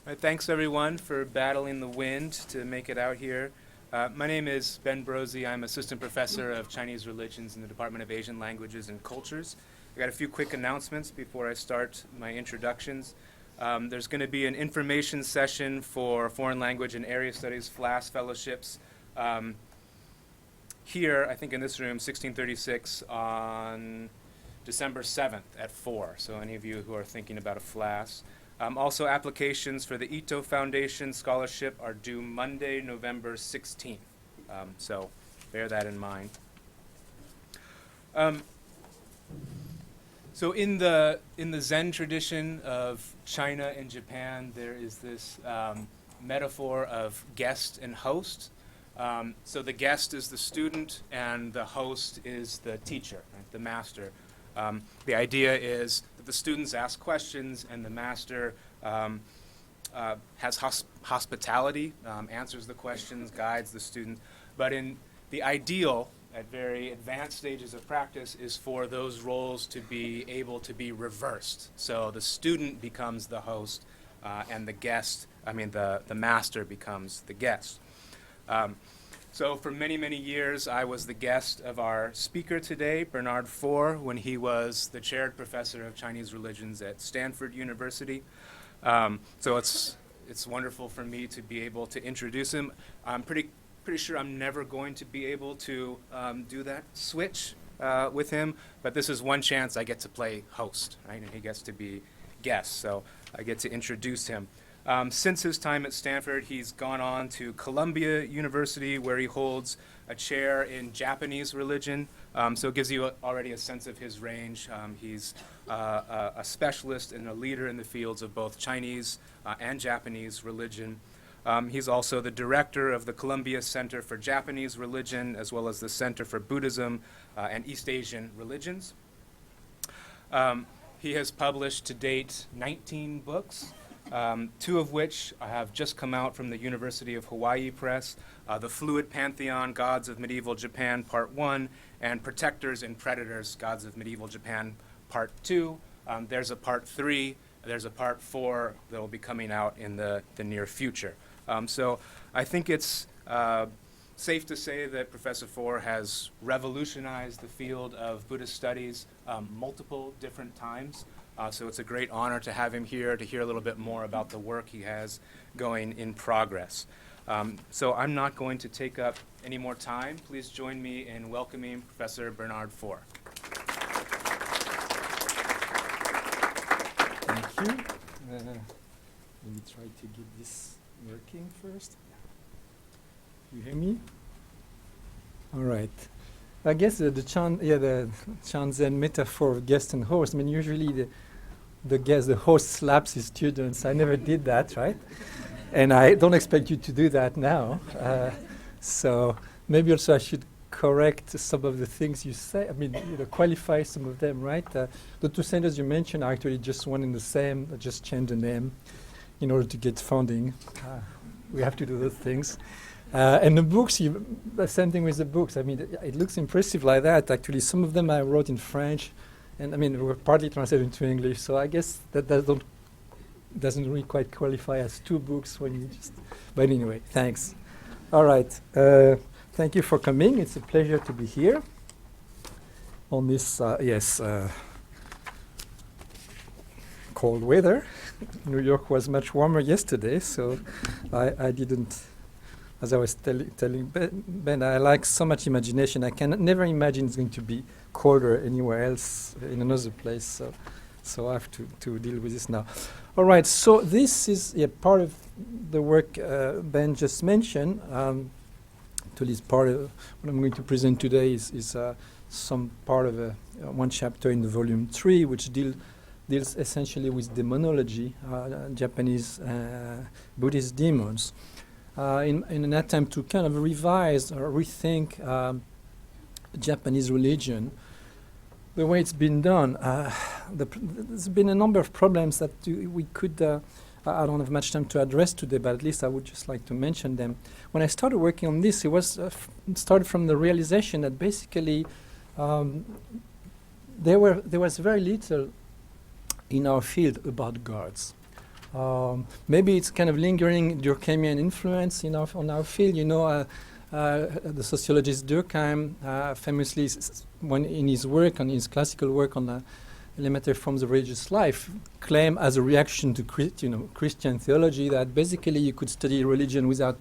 All right, thanks everyone for battling the wind to make it out here. My name is Ben Brosey. I'm assistant professor of Chinese religions in the Department of Asian Languages and Cultures. I got a few quick announcements before I start my introductions. There's going to be an information session for foreign language and area studies FLAS fellowships here, I think in this room, 1636 on December 7th at 4. So any of you who are thinking about a FLAS. Also, applications for the Ito Foundation Scholarship are due Monday, November 16th. So bear that in mind. So in the Zen tradition of China and Japan, there is this metaphor of guest and host. So the guest is the student, and the host is the teacher, right, the master. The idea is that the students ask questions, and the master has hospitality, answers the questions, guides the student. But in the ideal, at very advanced stages of practice, is for those roles to be able to be reversed. So the student becomes the host, and the master becomes the guest. So for many, many years, I was the guest of our speaker today, Bernard Faure, when he was the chaired professor of Chinese religions at Stanford University. So it's wonderful for me to be able to introduce him. I'm pretty sure I'm never going to be able to do that switch with him, but this is one chance I get to play host, right? And he gets to be guest, so I get to introduce him. Since his time at Stanford, he's gone on to Columbia University, where he holds a chair in Japanese religion. So it gives you already a sense of his range. He's a specialist and a leader in the fields of both Chinese and Japanese religion. He's also the director of the Columbia Center for Japanese Religion, as well as the Center for Buddhism and East Asian Religions. He has published to date 19 books. 2 of which have just come out from the University of Hawaii Press, the Fluid Pantheon, Gods of Medieval Japan, Part 1, and Protectors and Predators, Gods of Medieval Japan, Part 2. There's a Part 3, there's a Part 4 that will be coming out in the near future. So I think it's safe to say that Professor Faure has revolutionized the field of Buddhist studies multiple different times. So it's a great honor to have him here to hear a little bit more about the work he has going in progress. So I'm not going to take up any more time. Please join me in welcoming Professor Bernard Faure. Thank you. Let me try to get this working first. You hear me? All right. I guess the Chan Zen metaphor of guest and host. I mean, usually the host slaps his students. I never did that, right? And I don't expect you to do that now. So maybe also I should correct some of the things you say. I mean, qualify some of them, right? The 2 centers you mentioned are actually just one and the same. I just changed the name in order to get funding. We have to do those things. And the books, the same thing with the books. I mean, it looks impressive like that. Actually, some of them I wrote in French, and I mean, they were partly translated into English. So I guess that doesn't really quite qualify as 2 books when you just. But anyway, thanks. All right. Thank you for coming. It's a pleasure to be here on this, cold weather. New York was much warmer yesterday, so I didn't. As I was telling Ben, I like so much imagination. I can never imagine it's going to be colder anywhere else in another place. So I have to deal with this now. All right. So this is part of the work Ben just mentioned. To this part of what I'm going to present today is some part of one chapter in the volume 3, which deals essentially with demonology, Japanese Buddhist demons. In an attempt to kind of revise or rethink Japanese religion, the way it's been done. There's been a number of problems that we could, I don't have much time to address today, but at least I would just like to mention them. When I started working on this, it was started from the realization that basically there was very little in our field about gods. Maybe it's kind of lingering Durkheimian influence on our field. The sociologist Durkheim famously, when in his work, on his classical work on the elementary forms of religious life, claim as a reaction to Christian theology that basically you could study religion without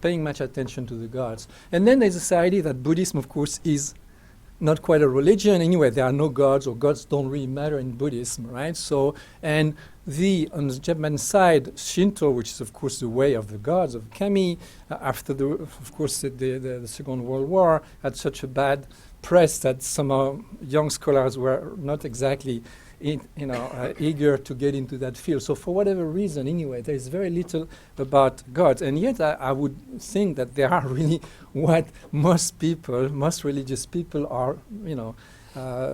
paying much attention to the gods. And then there's this idea that Buddhism, of course, is not quite a religion. Anyway, there are no gods, or gods don't really matter in Buddhism, right? So, and on the Japan side, Shinto, which is of course the way of the gods of kami, after the Second World War, had such a bad press that some young scholars were not exactly eager to get into that field. So for whatever reason, anyway, there is very little about gods, and yet I would think that they are really what most religious people are,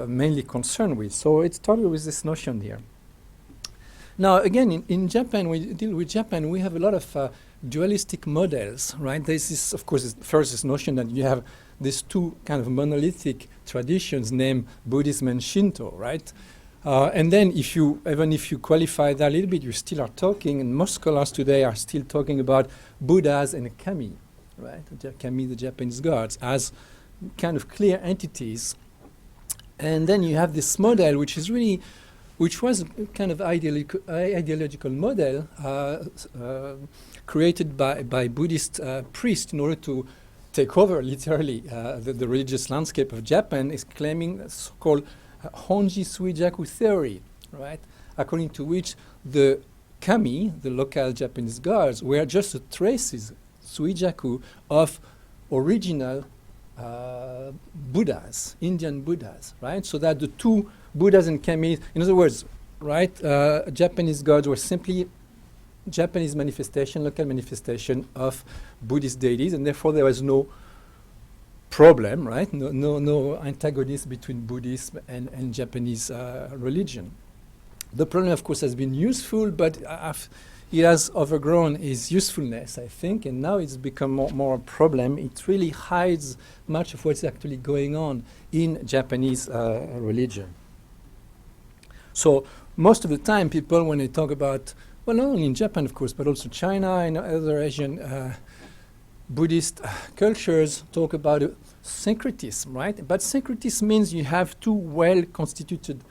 mainly concerned with. So it started with this notion here. Now, again, in Japan, we deal with Japan, we have a lot of dualistic models, right? There's this, of course, first this notion that you have these two kind of monolithic traditions named Buddhism and Shinto, right? And then even if you qualify that a little bit, you still are talking, and most scholars today are still talking about Buddhas and kami, right? Kami, the Japanese gods, as kind of clear entities. And then you have this model, which was a kind of ideological model creaed by Buddhist priests in order to take over, literally, the religious landscape of Japan, is claiming the so-called Honji Suijaku theory, right? According to which the kami, the local Japanese gods, were just traces, Suijaku, of original Buddhas, Indian Buddhas, right? So that the two Buddhas and kami, in other words, right, Japanese gods were simply Japanese manifestation, local manifestation of Buddhist deities, and therefore there was no problem, right? No antagonism between Buddhism and Japanese religion. The problem, of course, has been useful, but it has overgrown its usefulness, I think, and now it's become more a problem. It really hides much of what's actually going on in Japanese religion. So most of the time, people, when they talk about, well, not only in Japan, of course, but also China and other Asian Buddhist cultures, talk about syncretism, right? But syncretism means you have two well-constituted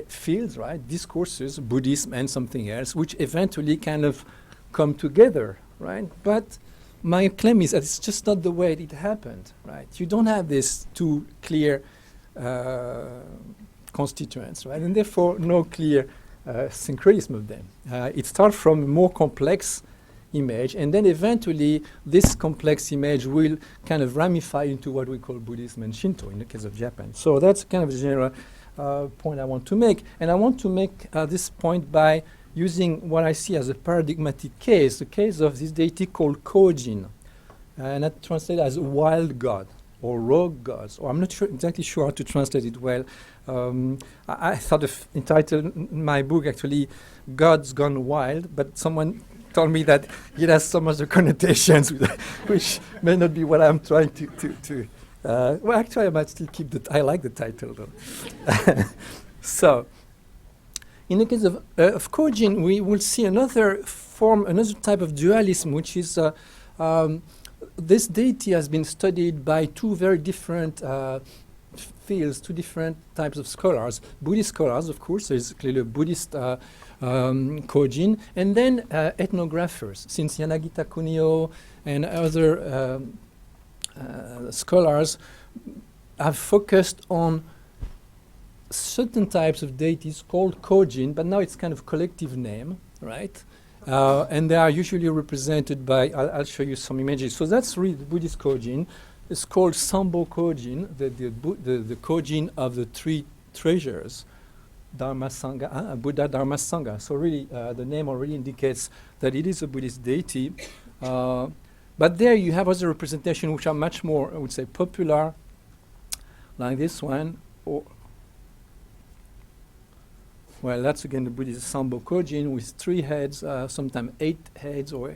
fields, right? Discourses, Buddhism and something else, which eventually kind of come together, right? But my claim is that it's just not the way it happened, right? You don't have these two clear constituents, right? And therefore, no clear syncretism of them. It starts from a more complex image, and then eventually this complex image will kind of ramify into what we call Buddhism and Shinto in the case of Japan. So that's kind of a general point I want to make. And I want to make this point by using what I see as a paradigmatic case, the case of this deity called Kojin, and that translated as wild god or rogue gods, or I'm not exactly sure how to translate it well. I thought of entitled my book actually Gods Gone Wild, but someone told me that it has some other connotations which may not be what I'm trying to well, actually, I might still keep I like the title though. So, in the case of Kojin, we will see another type of dualism, which is this deity has been studied by two very different fields, two different types of scholars. Buddhist scholars, of course, there's clearly a Buddhist Kojin, and then ethnographers, since Yanagita Kunio and other scholars have focused on certain types of deities called Kojin, but now it's kind of collective name, right? And they are usually represented by, I'll show you some images. So that's really the Buddhist Kojin. It's called Sambo Kojin, the Kojin of the three treasures, Dharma Sangha, Buddha Dharma Sangha. So really, the name already indicates that it is a Buddhist deity. But there you have other representations which are much more, I would say, popular, like this one. Well, that's again the Buddhist Sambo Kojin with 3 heads, sometimes 8 heads. Or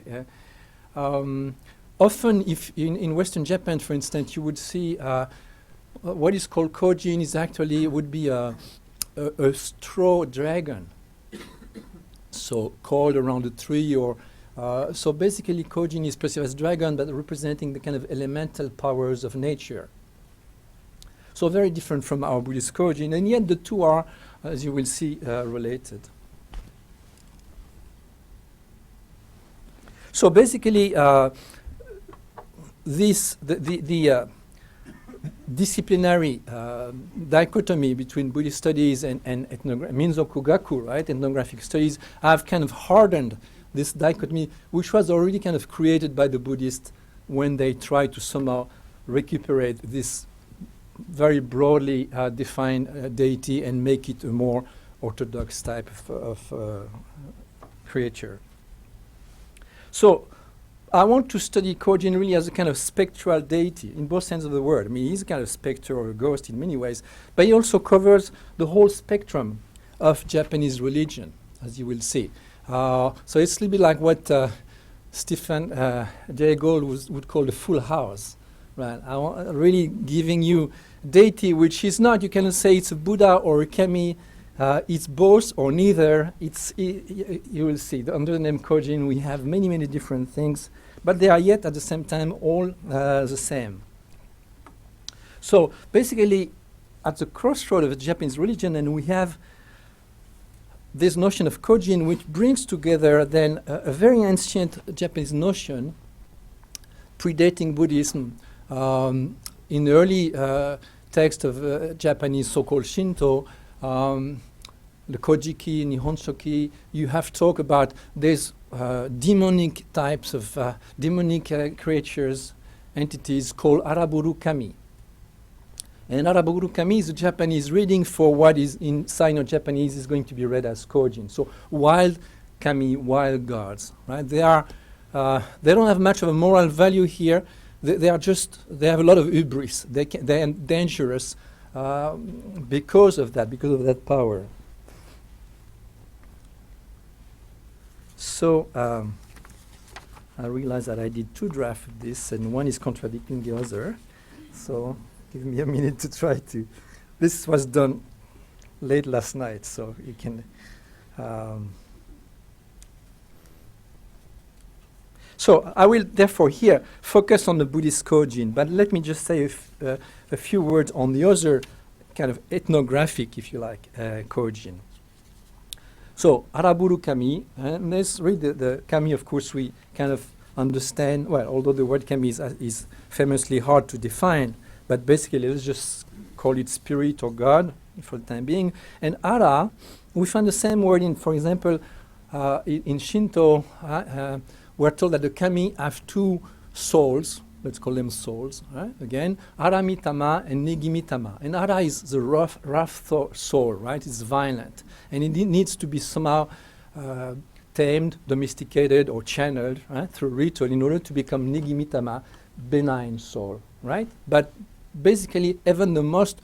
often, if in Western Japan, for instance, you would see what is called Kojin would be a straw dragon. so coiled around a tree, or so basically Kojin is perceived as dragon, but representing the kind of elemental powers of nature. So very different from our Buddhist Kojin, and yet the two are, as you will see, related. So basically, the disciplinary dichotomy between Buddhist studies and Minzoku-gaku, right, ethnographic studies, have kind of hardened this dichotomy, which was already kind of created by the Buddhists when they tried to somehow recuperate this very broadly defined deity and make it a more orthodox type of creature. So I want to study Kojin really as a kind of spectral deity in both senses of the word. I mean, he's a kind of spectre or a ghost in many ways, but he also covers the whole spectrum of Japanese religion, as you will see. So it's a little bit like what Stephen Jay Gould would call the full house, right? Really giving you deity, which is not, you cannot say it's a Buddha or a kami, it's both or neither. You will see, under the name Kojin, we have many, many different things, but they are yet at the same time all the same. So basically, at the crossroad of the Japanese religion, and we have this notion of Kojin, which brings together then a very ancient Japanese notion predating Buddhism. In the early text of Japanese so-called Shinto, the Kojiki, Nihonshoki, you have talk about these demonic types of demonic creatures, entities called Araburu Kami. And Araburu Kami is a Japanese reading for what is in Sino-Japanese is going to be read as Kojin. So wild kami, wild gods, right? They don't have much of a moral value here. They have a lot of hubris. They are dangerous because of that power. So I realize that I did two drafts of this, and one is contradicting the other. So give me a minute to try to. This was done late last night, so you can. So I will therefore here focus on the Buddhist Kojin, but let me just say a few words on the other kind of ethnographic, if you like, Kojin. So Araburu Kami, and let's read the Kami. Of course, we kind of understand. Well, although the word Kami is famously hard to define, but basically let's just call it spirit or God for the time being. And Ara, we find the same word in, for example, in Shinto. We're told that the kami have two souls. Let's call them souls. Right? Again, Aramitama and Nigimitama. And Ara is the rough soul, right? It's violent. And it needs to be somehow tamed, domesticated, or channeled, right, through ritual in order to become Nigimitama, benign soul, right? But basically, even the most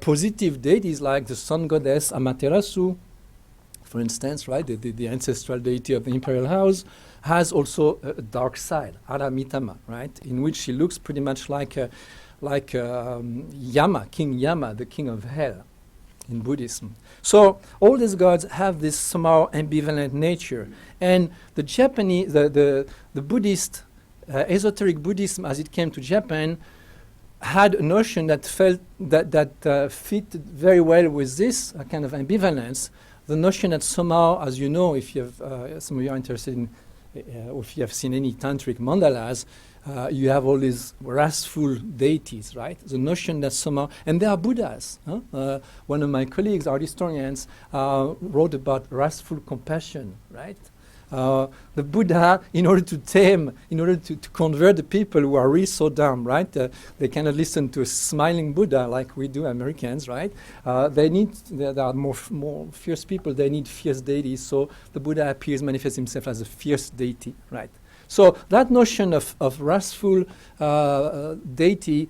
positive deities like the sun goddess Amaterasu, for instance, right, the ancestral deity of the imperial house, has also a dark side, Aramitama, right, in which she looks pretty much like Yama, King Yama, the king of hell in Buddhism. So all these gods have this somehow ambivalent nature, and the Japanese, the Buddhist esoteric Buddhism, as it came to Japan, had a notion that felt that fitted very well with this kind of ambivalence. The notion that somehow, as you know, if you have some of you are interested in, or if you have seen any tantric mandalas, you have all these wrathful deities, right? The notion that somehow, and they are Buddhas. Huh? One of my colleagues, art historians, wrote about wrathful compassion, right? The Buddha, in order to tame, in order to convert the people who are really so dumb, right? They cannot listen to a smiling Buddha like we do Americans, right? There are more fierce people, they need fierce deities, so the Buddha appears, manifests himself as a fierce deity, right? So that notion of wrathful deity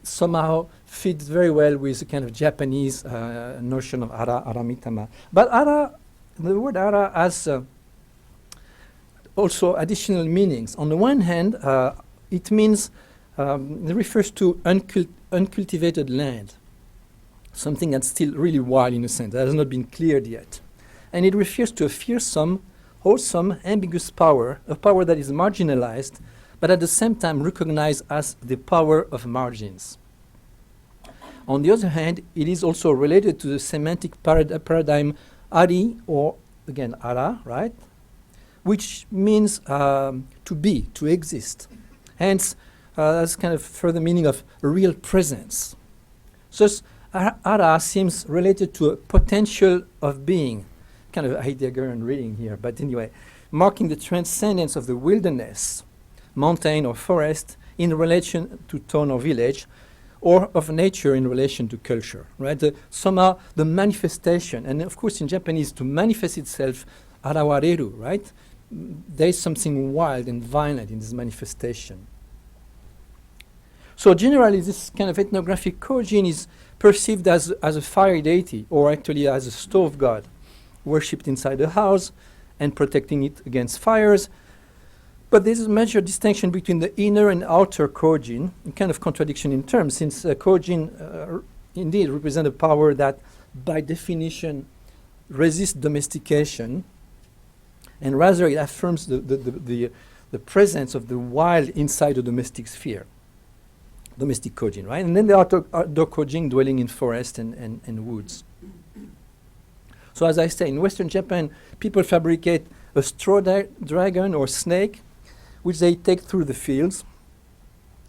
somehow fits very well with the kind of Japanese notion of Aramitama. But the word Ara has also additional meanings. On the one hand, it means, it refers to uncultivated land, something that's still really wild in a sense, that has not been cleared yet. and it refers to a fearsome, wholesome, ambiguous power, a power that is marginalized, but at the same time recognized as the power of margins. On the other hand, it is also related to the semantic paradigm ari, or again ara, right? Which means to be, to exist. Hence, that's kind of further meaning of real presence. So ara seems related to a potential of being, kind of Heideggerian reading here, but anyway, marking the transcendence of the wilderness, mountain or forest in relation to town or village, or of nature in relation to culture, right? Somehow the manifestation, and of course in Japanese, to manifest itself, arawareru, right? There is something wild and violent in this manifestation. So generally, this kind of ethnographic Kojin is perceived as a fire deity, or actually as a stove god, worshipped inside a house and protecting it against fires. But there's a major distinction between the inner and outer Kojin, a kind of contradiction in terms, since Kojin indeed represent a power that, by definition, resists domestication, and rather it affirms the presence of the wild inside the domestic sphere, domestic Kojin, right? And then the outdoor Kojin dwelling in forest and woods. So as I say, in Western Japan, people fabricate a straw dragon or snake, which they take through the fields.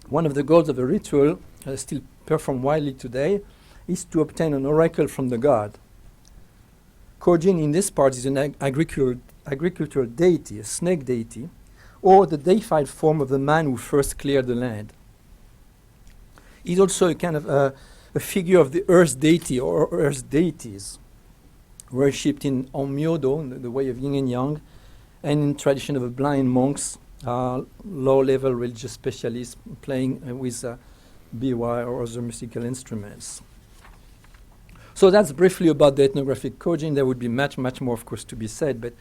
One of the goals of the ritual, still performed widely today, is to obtain an oracle from the god. Kojin in this part is an agricultural deity, a snake deity, or the deified form of the man who first cleared the land. He's also a kind of a figure of the earth deity or earth deities, worshipped in Onmyodo, in the way of yin and yang, and in tradition of the blind monks, low-level religious specialists playing with biwa or other musical instruments. So that's briefly about the ethnographic Kojin. There would be much more, of course, to be said, but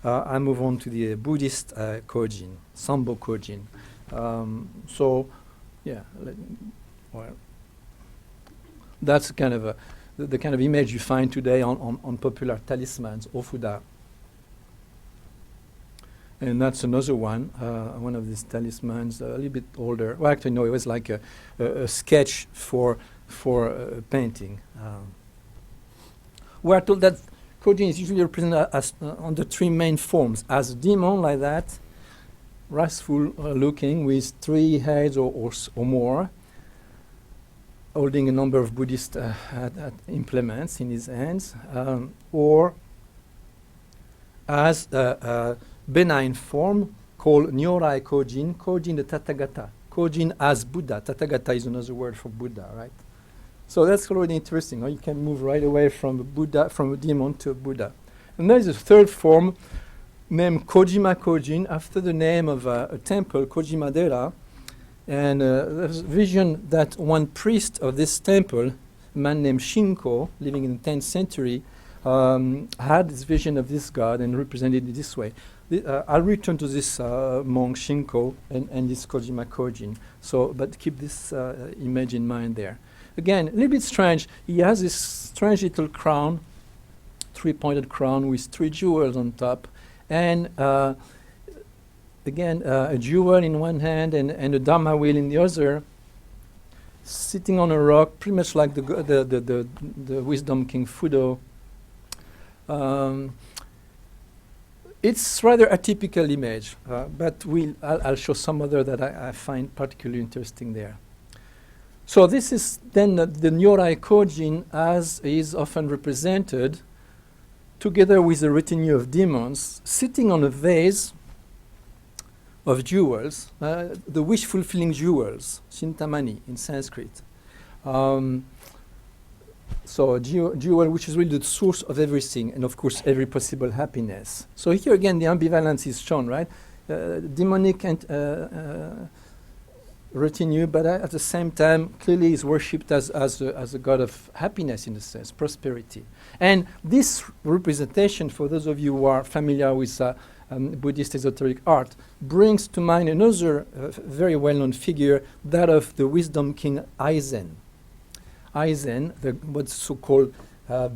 I move on to the Buddhist Kojin, Sambo Kojin. So, yeah, well, that's kind of the kind of image you find today on popular talismans, ofuda. And that's another one of these talismans, a little bit older. Well, actually, no, it was like a sketch for painting. We are told that Kojin is usually represented as on the three main forms, as a demon like that, wrathful looking, with 3 heads or more, holding a number of Buddhist implements in his hands, or as a benign form called Nyorai Kojin, Kojin the Tathagata, Kojin as Buddha. Tathagata is another word for Buddha, right? So that's already interesting. You can move right away from a Buddha, from a demon to a Buddha. And there is a third form named Kojima Kojin, after the name of a temple, Kojima Dera. And there's a vision that one priest of this temple, a man named Shinko, living in the 10th century, had this vision of this god and represented it this way. I'll return to this monk Shinko and this Kojima Kojin. So, but keep this image in mind there. Again, a little bit strange. He has this strange little crown, 3-pointed crown with 3 jewels on top, and again, a jewel in one hand and a Dharma wheel in the other, sitting on a rock, pretty much like the Wisdom King Fudo. It's rather atypical image, but I'll show some other that I find particularly interesting there. So this is then the Nyorai Kojin as is often represented, together with a retinue of demons, sitting on a vase of jewels, the wish-fulfilling jewels, Chintamani in Sanskrit. So a jewel which is really the source of everything, and of course every possible happiness. So here again the ambivalence is shown, right? Demonic and retinue, but at the same time clearly is worshipped as a god of happiness, in a sense, prosperity. And this representation, for those of you who are familiar with Buddhist esoteric art, brings to mind another very well-known figure, that of the wisdom king Aizen. Aizen, what's so-called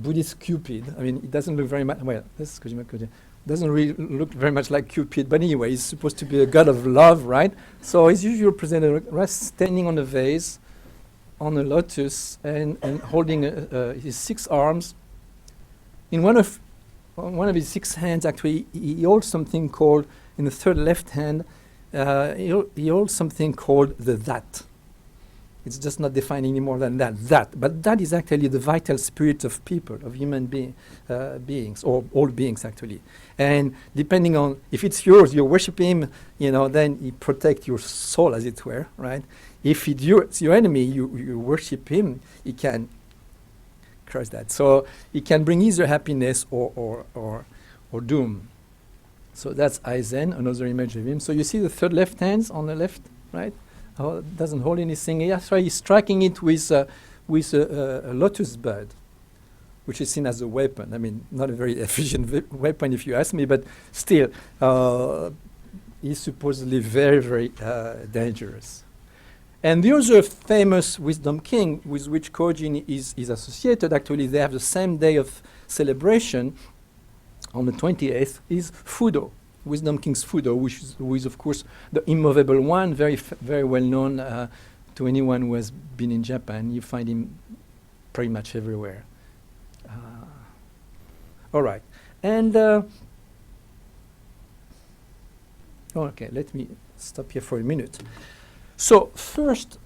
Buddhist Cupid. I mean, it doesn't look very much, well, this is Kojin. Doesn't really look very much like Cupid, but anyway, he's supposed to be a god of love, right? So he's usually represented standing on a vase, on a lotus, and holding his 6 arms. In one of his 6 hands, actually, he holds something called, in the third left hand, he holds something called the that. It's just not defined any more than that. But that is actually the vital spirit of people, of human beings, or all beings, actually. And depending on, if it's yours, you worship him, then he protects your soul, as it were, right? If it's your enemy, you worship him, he can crush that. So he can bring either happiness or doom. So that's Aizen, another image of him. So you see the third left hand on the left, right? Doesn't hold anything. He's striking it with a lotus bud, which is seen as a weapon. I mean, not a very efficient weapon if you ask me, but still, he's supposedly very, very dangerous. And the other famous wisdom king with which Kojin is associated, actually they have the same day of celebration on the 28th, is Fudo. Wisdom King's Fudo, who is of course the immovable one, very well known to anyone who has been in Japan. You find him pretty much everywhere. All right, and okay, let me stop here for a minute. So first,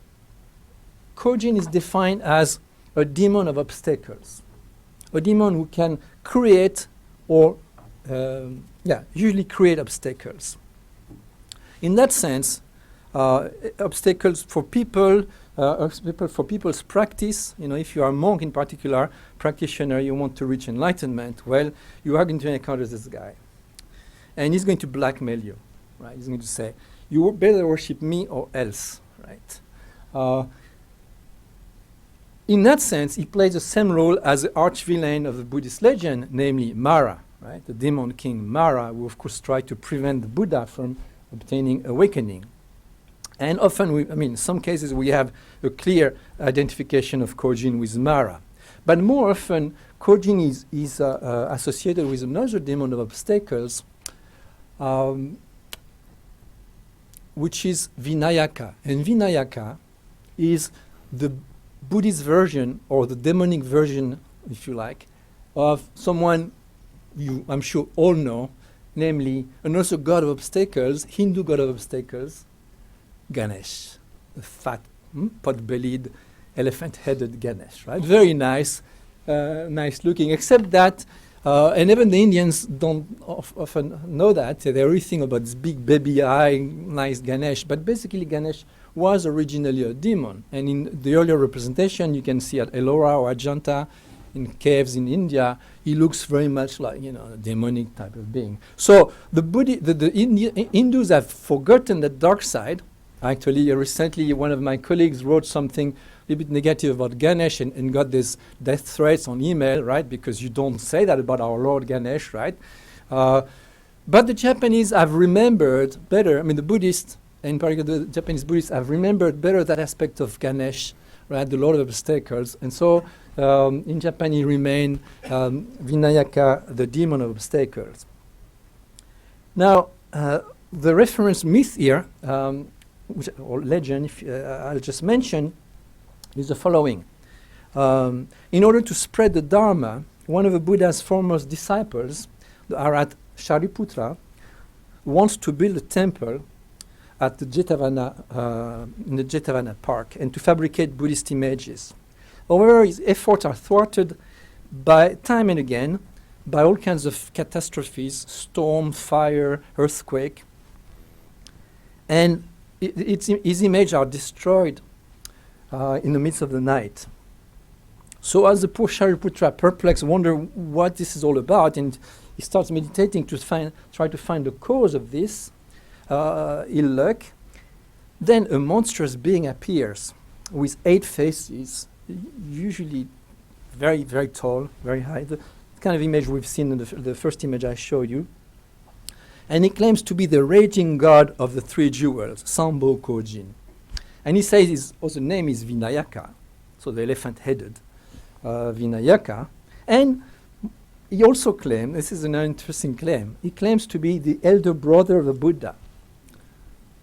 Kojin is defined as a demon of obstacles, a demon who can create or usually create obstacles. In that sense, obstacles for people, for people's practice. If you are a monk in particular, practitioner, you want to reach enlightenment. Well, you are going to encounter this guy, and he's going to blackmail you, right? He's going to say, "You better worship me or else," right? In that sense, he plays the same role as the arch-villain of the Buddhist legend, namely Mara. Right, the demon king Mara, who of course tried to prevent the Buddha from obtaining awakening. And often, in some cases, we have a clear identification of Kojin with Mara. But more often, Kojin is associated with another demon of obstacles, which is Vinayaka. And Vinayaka is the Buddhist version, or the demonic version, if you like, of someone I'm sure all know, namely another god of obstacles, Hindu god of obstacles, Ganesh, the fat, pot-bellied, elephant-headed Ganesh, right? Very nice, nice looking, except that, and even the Indians don't often know that. They really think about this big baby eye, nice Ganesh, but basically Ganesh was originally a demon. And in the earlier representation, you can see at Ellora or Ajanta, in caves in India, he looks very much like, a demonic type of being. So the Hindus have forgotten the dark side. Actually, recently one of my colleagues wrote something a bit negative about Ganesh and got these death threats on email, right? Because you don't say that about our Lord Ganesh, right? But the Japanese have remembered better, the Buddhists, in particular the Japanese Buddhists, have remembered better that aspect of Ganesh, right? The Lord of Obstacles. And so in Japan, he remained Vinayaka, the demon of obstacles. Now, the reference myth here, or legend, I'll just mention, is the following. In order to spread the Dharma, one of the Buddha's foremost disciples, the Arhat Shariputra, wants to build a temple at the Jetavana, in the Jetavana Park, and to fabricate Buddhist images. However, his efforts are thwarted by time and again by all kinds of catastrophes, storm, fire, earthquake, and his images are destroyed in the midst of the night. So as the poor Shariputra, perplexed, wonder what this is all about, and he starts meditating to try to find the cause of this ill luck. Then a monstrous being appears with 8 faces, usually very, very tall, very high, the kind of image we've seen in the first image I showed you. And he claims to be the raging god of the 3 jewels, Sambo Kojin. And he says his other name is Vinayaka, so the elephant-headed Vinayaka. And he also claimed, this is an interesting claim, he claims to be the elder brother of the Buddha.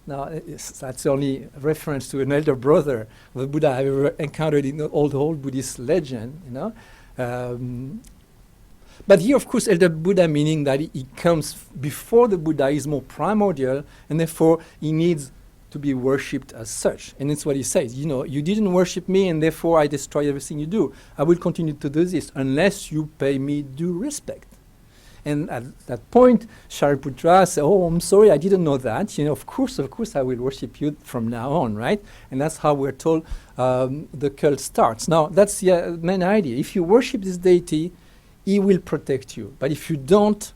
Now, that's the only reference to an elder brother of the Buddha I've ever encountered in the whole Buddhist legend, you know. But here, of course, elder Buddha meaning that he comes before the Buddha, is more primordial, and therefore he needs to be worshipped as such. And it's what he says, you know, you didn't worship me, and therefore I destroy everything you do. I will continue to do this unless you pay me due respect. And at that point, Shariputra said, oh, I'm sorry, I didn't know that. You know, of course, I will worship you from now on, right? And that's how we're told the cult starts. Now, that's the main idea. If you worship this deity, he will protect you. But if you don't,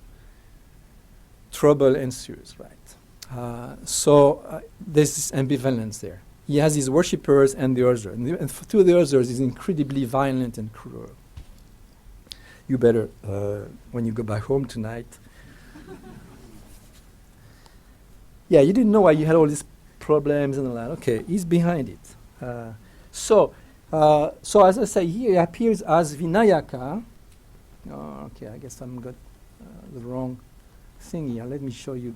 trouble ensues, right? So there's this ambivalence there. He has his worshippers and the others. And to the others, he's incredibly violent and cruel. You better, when you go back home tonight. Yeah, you didn't know why you had all these problems and all that. Okay, he's behind it. So as I say, here he appears as Vinayaka. Oh, okay, I guess I'm got the wrong thing here. Let me show you.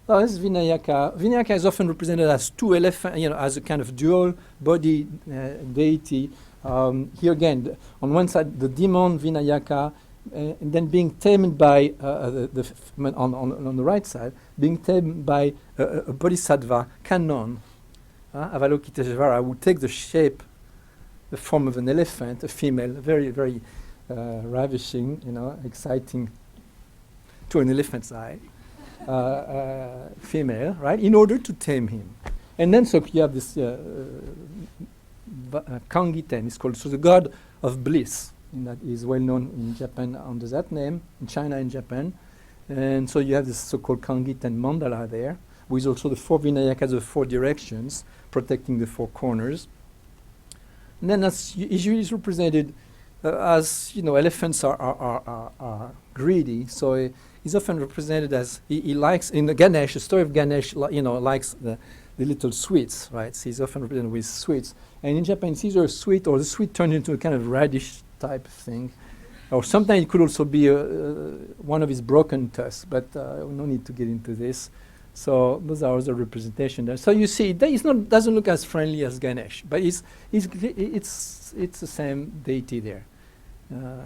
Oh, this is Vinayaka. Vinayaka is often represented as two elephants, you know, as a kind of dual body deity. Here again, on one side, the demon Vinayaka, and then being tamed by on the right side, being tamed by a bodhisattva, Kannon, Avalokiteshvara, who take the shape, the form of an elephant, a female, very, very ravishing, you know, exciting to an elephant's eye, female, right, in order to tame him. And then so you have this Kangiten is called, so the god of bliss, and that is well known in Japan under that name, in China and Japan. And so you have this so-called Kangiten mandala there, with also the four Vinayakas of four directions, protecting the four corners. And then that's usually is represented as, you know, elephants are greedy, so he's often represented as, he likes, in the Ganesh, the story of Ganesh, you know, likes the little sweets, right? So he's often represented with sweets. And in Japan, it's either a sweet or the sweet turned into a kind of radish type thing. Or sometimes it could also be one of his broken tusks, but no need to get into this. So those are other representations there. So you see, doesn't look as friendly as Ganesh, but it's the same deity there,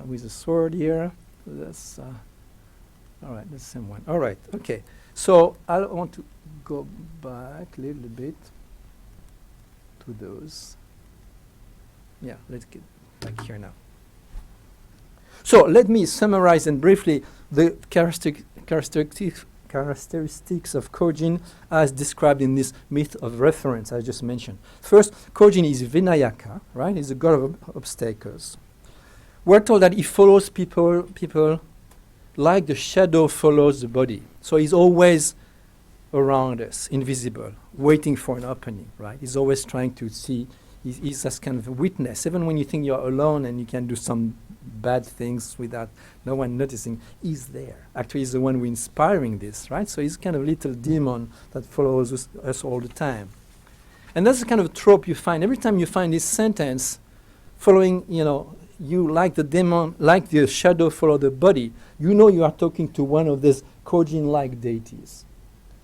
with a sword here. So that's all right. That's the same one. All right. Okay. So I want to go back a little bit to those. Yeah. Let's get back here now. So let me summarize and briefly the characteristics of Kojin as described in this myth of reference I just mentioned. First, Kojin is Vinayaka, right? He's a god of obstacles. We're told that he follows people like the shadow follows the body. So he's always around us, invisible, waiting for an opening, right? He's always trying to see. He's as kind of a witness. Even when you think you're alone and you can do some bad things without no one noticing, he's there. Actually, he's the one who's inspiring this, right? So he's kind of little demon that follows us all the time. And that's the kind of trope you find. Every time you find this sentence following, you know, you like the demon, like the shadow follow the body, you know you are talking to one of these Kojin-like deities.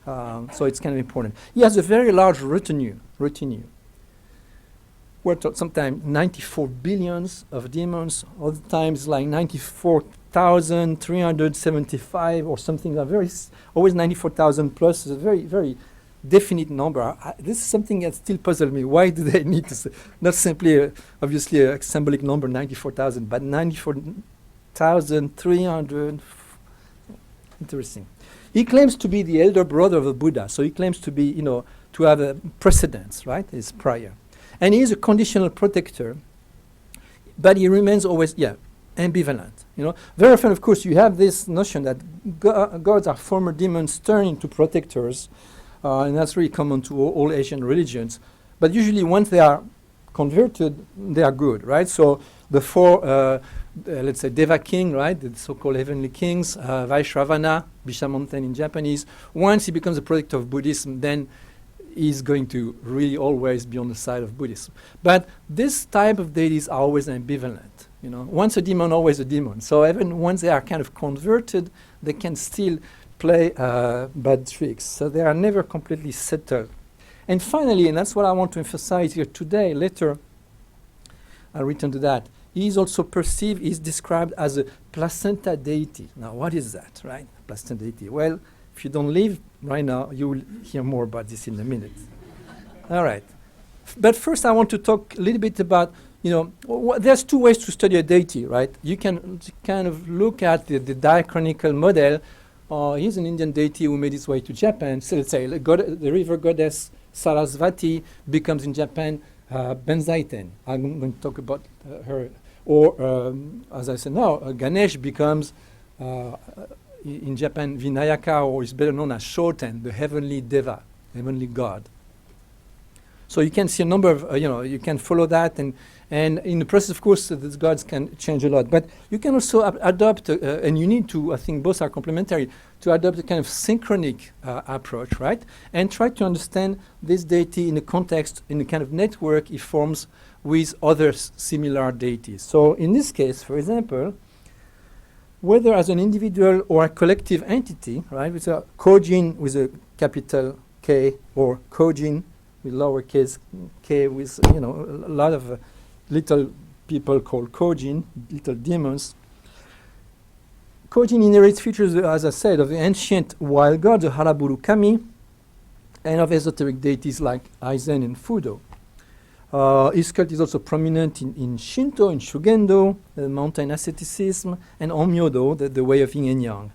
So it's kind of important. He has a very large retinue. We're taught sometimes 94 billions of demons, other times like 94,375 or something. Always 94,000 plus is a very, very definite number. This is something that still puzzles me. Why do they need to say, not simply, obviously, a symbolic number, 94,000, but 94,300. Interesting. He claims to be the elder brother of the Buddha, so he claims to be, you know, to have a precedence, right? His prior. And he is a conditional protector, but he remains always, ambivalent. You know, very often, of course, you have this notion that gods are former demons turned into protectors, and that's really common to all Asian religions. But usually, once they are converted, they are good, right? So the four, let's say, Deva king, right, the so-called heavenly kings, Vaishravana, Bishamonten in Japanese. Once he becomes a protector of Buddhism, then is going to really always be on the side of Buddhism. But this type of deities are always ambivalent. You know, once a demon, always a demon. So even once they are kind of converted, they can still play bad tricks. So they are never completely settled. And finally, and that's what I want to emphasize here today, later I'll return to that, he is also perceived, is described as a placenta deity. Now, what is that, right? Placenta deity. Well, if you don't leave right now, you will hear more about this in a minute. All right. But first, I want to talk a little bit about, you know, there's two ways to study a deity, right? You can kind of look at the diachronical model. Here's an Indian deity who made his way to Japan. So let's say the river goddess Sarasvati becomes in Japan Benzaiten. I'm going to talk about her. Or, as I said now, Ganesh becomes in Japan Vinayaka, or is better known as Shoten, the heavenly deva, heavenly god. So you can see a number of, you can follow that, and in the process, of course, these gods can change a lot. But you can also adopt, and you need to, I think both are complementary, to adopt a kind of synchronic approach, right? And try to understand this deity in a context, in a kind of network it forms with other similar deities. So in this case, for example, whether as an individual or a collective entity, right, with a Kojin with a capital K, or Kojin with lowercase k, with a lot of little people called Kojin, little demons. Kojin inherits features, as I said, of the ancient wild gods, the Haraburu Kami, and of esoteric deities like Aizen and Fudo. His cult is also prominent in Shinto, in Shugendo, mountain asceticism, and Onmyodo, the way of yin and yang.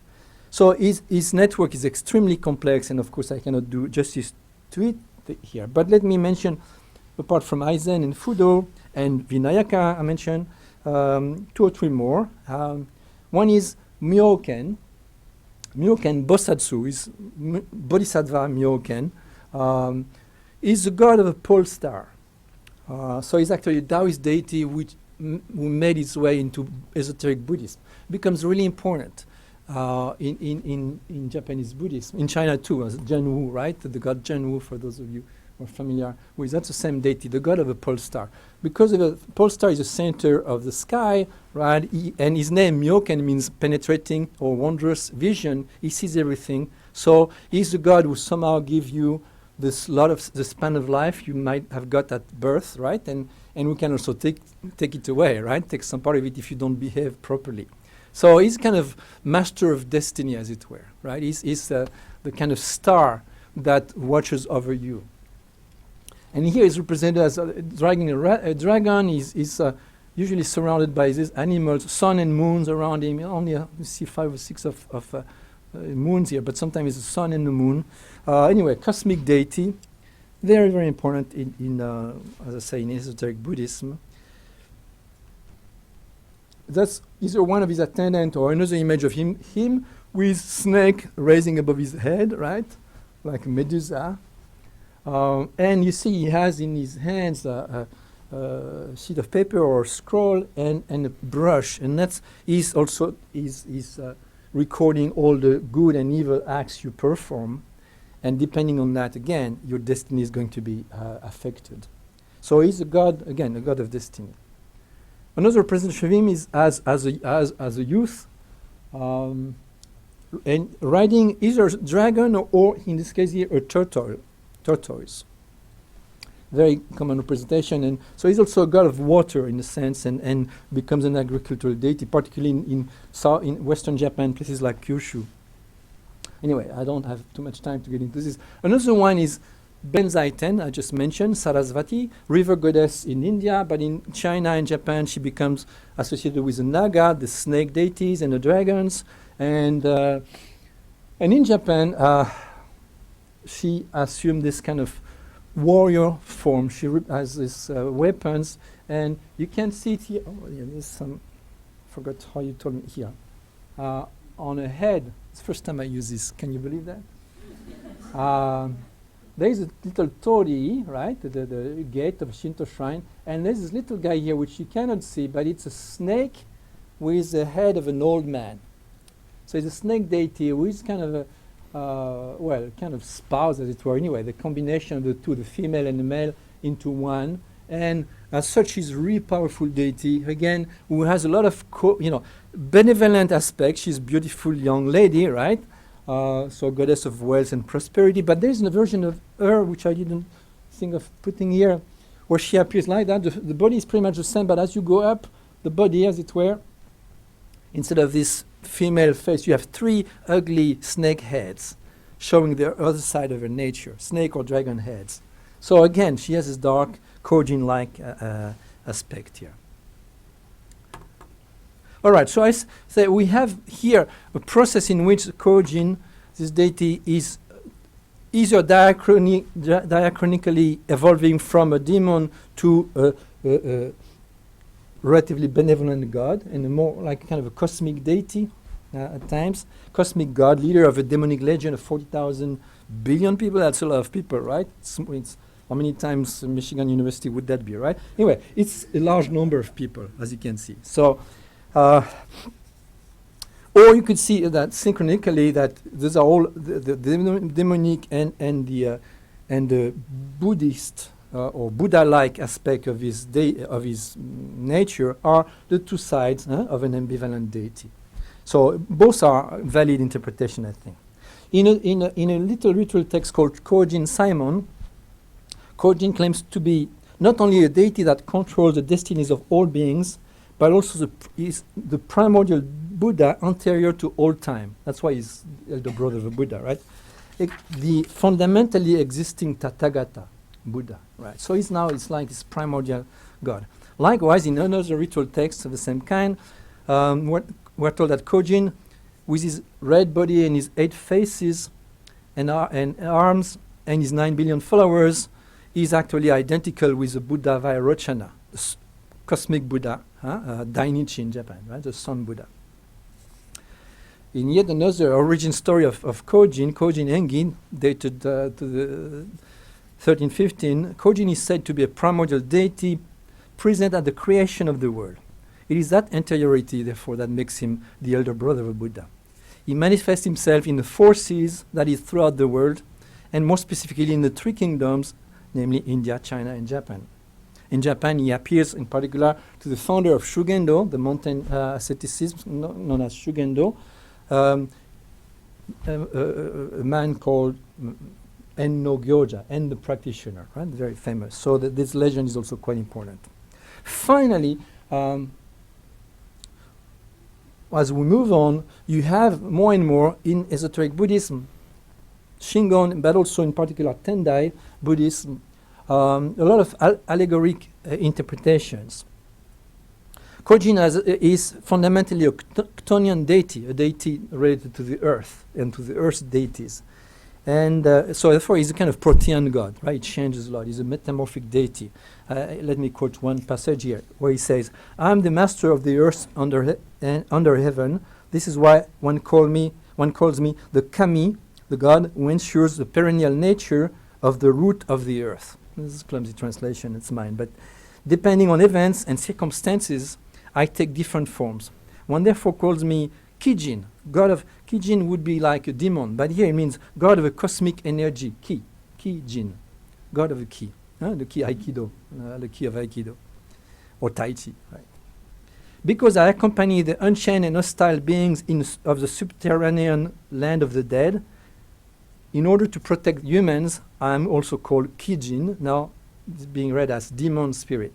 So his network is extremely complex, and of course I cannot do justice to it here. But let me mention, apart from Aizen and Fudo and Vinayaka, I mentioned 2 or 3 more. One is Myoken. Myoken Bosatsu is Bodhisattva Myoken. Is the god of a pole star. So he's actually a Taoist deity who made its way into esoteric Buddhism. Becomes really important in Japanese Buddhism, in China too, as Zhenwu, right? The god Zhenwu, for those of you who are familiar with, that's the same deity, the god of a pole star. Because the pole star is the center of the sky, right? And his name, Myoken, means penetrating or wondrous vision. He sees everything. So he's the god who somehow gives you this lot of the span of life you might have got at birth, right? And we can also take it away, right? Take some part of it if you don't behave properly. So he's kind of master of destiny, as it were, right? He's the kind of star that watches over you. And here is represented as a dragon. A dragon is usually surrounded by these animals, sun and moons around him. You only see 5 or 6 of moons here, but sometimes it's the sun and the moon. Anyway, cosmic deity, very, very important in as I say, in esoteric Buddhism. That's either one of his attendants or another image of him with snake raising above his head, right? Like Medusa. And you see he has in his hands a sheet of paper or scroll and a brush, and that's also recording all the good and evil acts you perform, and depending on that, again, your destiny is going to be affected. So he's a god, again, a god of destiny. Another representation of him is as a youth, and riding either a dragon or in this case here, a tortoise. Very common representation, and so he's also a god of water in a sense, and becomes an agricultural deity, particularly in Western Japan, places like Kyushu. Anyway, I don't have too much time to get into this. Another one is Benzaiten, I just mentioned, Sarasvati, river goddess in India, but in China and Japan she becomes associated with the Naga, the snake deities, and the dragons, and in Japan she assumed this kind of warrior form. She has these weapons, and you can see it here. Oh, yeah, there's some. Forgot how you told me here. On her head. It's the first time I use this. Can you believe that? There is a little torii, right? The gate of a Shinto shrine, and there's this little guy here which you cannot see, but it's a snake with the head of an old man. So it's a snake deity who is kind of kind of spouse, as it were, anyway, the combination of the two, the female and the male, into one. And as such, she's a really powerful deity, again, who has a lot of, benevolent aspects. She's a beautiful young lady, right? So goddess of wealth and prosperity. But there's a version of her, which I didn't think of putting here, where she appears like that. The body is pretty much the same, but as you go up, the body, as it were, instead of this female face, you have three ugly snake heads showing the other side of her nature, snake or dragon heads. So again, she has this dark, Kojin-like aspect here. All right, so I say we have here a process in which Kojin, this deity, is either diachronically evolving from a demon to a relatively benevolent god, and a more like kind of a cosmic deity at times. Cosmic god, leader of a demonic legion of 40,000 billion people. That's a lot of people, right? It's how many times Michigan University would that be, right? Anyway, it's a large number of people, as you can see. So, or you could see that synchronically that these are all the demonic and the Buddhist or Buddha-like aspect of his nature are the two sides of an ambivalent deity. So both are valid interpretation, I think. In a little ritual text called Kojin Simon, Kojin claims to be not only a deity that controls the destinies of all beings, but also is the primordial Buddha anterior to all time. That's why he's elder brother of a Buddha, right? The fundamentally existing Tathagata Buddha, right? So it's like this primordial God. Likewise, in another ritual text of the same kind, we're told that Kojin, with his red body and his 8 faces and arms and his 9 billion followers, is actually identical with the Buddha Vairochana, the cosmic Buddha, Dainichi in Japan, right? The Sun Buddha. In yet another origin story of Kojin Engi, dated to the 1315, Kojin is said to be a primordial deity present at the creation of the world. It is that anteriority, therefore, that makes him the elder brother of Buddha. He manifests himself in the 4 seas, that is, throughout the world, and more specifically in the 3 kingdoms, namely India, China, and Japan. In Japan, he appears in particular to the founder of Shugendo, the mountain asceticism known as Shugendo, a man called En-no Gyoja, En the practitioner, right? Very famous. So this legend is also quite important. Finally, as we move on, you have more and more in esoteric Buddhism, Shingon, but also in particular Tendai Buddhism, a lot of allegoric interpretations. Kojin is fundamentally a Chtonian deity, a deity related to the earth and to the earth's deities. And so therefore he's a kind of protean god, right? It changes a lot. He's a metamorphic deity. Let me quote one passage here where he says, "I am the master of the earth under heaven. This is why one calls me the Kami, the god who ensures the perennial nature of the root of the earth." This is a clumsy translation, it's mine. But depending on events and circumstances, I take different forms. One therefore calls me Kijin. God of Kijin would be like a demon, but here it means God of a cosmic energy, Ki, Kijin, God of the Ki, the Ki Aikido, the Ki of Aikido, or Tai Chi, right? Because I accompany the unchained and hostile beings of the subterranean land of the dead, in order to protect humans, I am also called Kijin, now it's being read as demon spirit.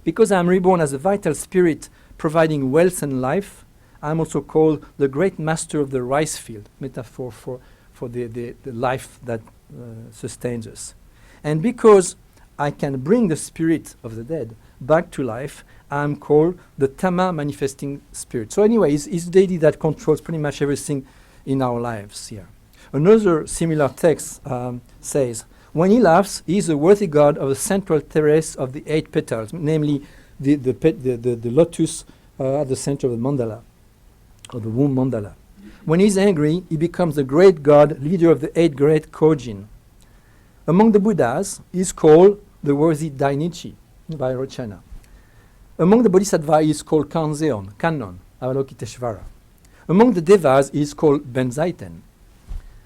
Because I am reborn as a vital spirit providing wealth and life, I am also called the great master of the rice field, metaphor for the life that sustains us. And because I can bring the spirit of the dead back to life, I am called the Tama manifesting spirit. So anyway, it's a deity that controls pretty much everything in our lives here. Another similar text says, when he laughs, he is a worthy god of the central terrace of the 8 petals, namely the lotus at the center of the mandala, or the womb mandala. When he's angry, he becomes the great god, leader of the 8 great Kojin. Among the Buddhas, he is called the worthy Dainichi, Vairochana. Among the Bodhisattvas, he is called Kanzeon, Kannon, Avalokiteshvara. Among the Devas, he is called Benzaiten.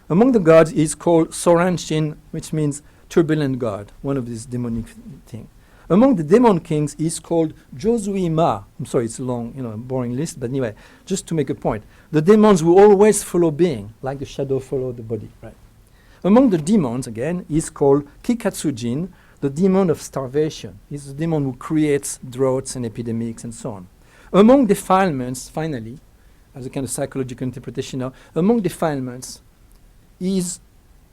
Among the gods is called Soranshin, which means turbulent god, one of these demonic things. Among the demon kings is called Josui-ma. I'm sorry, it's a long, boring list, but anyway, just to make a point. The demons will always follow being, like the shadow follow the body, right? Among the demons, again, is called Kikatsujin, the demon of starvation. He's the demon who creates droughts and epidemics and so on. Among defilements, finally, as a kind of psychological interpretation now, among defilements is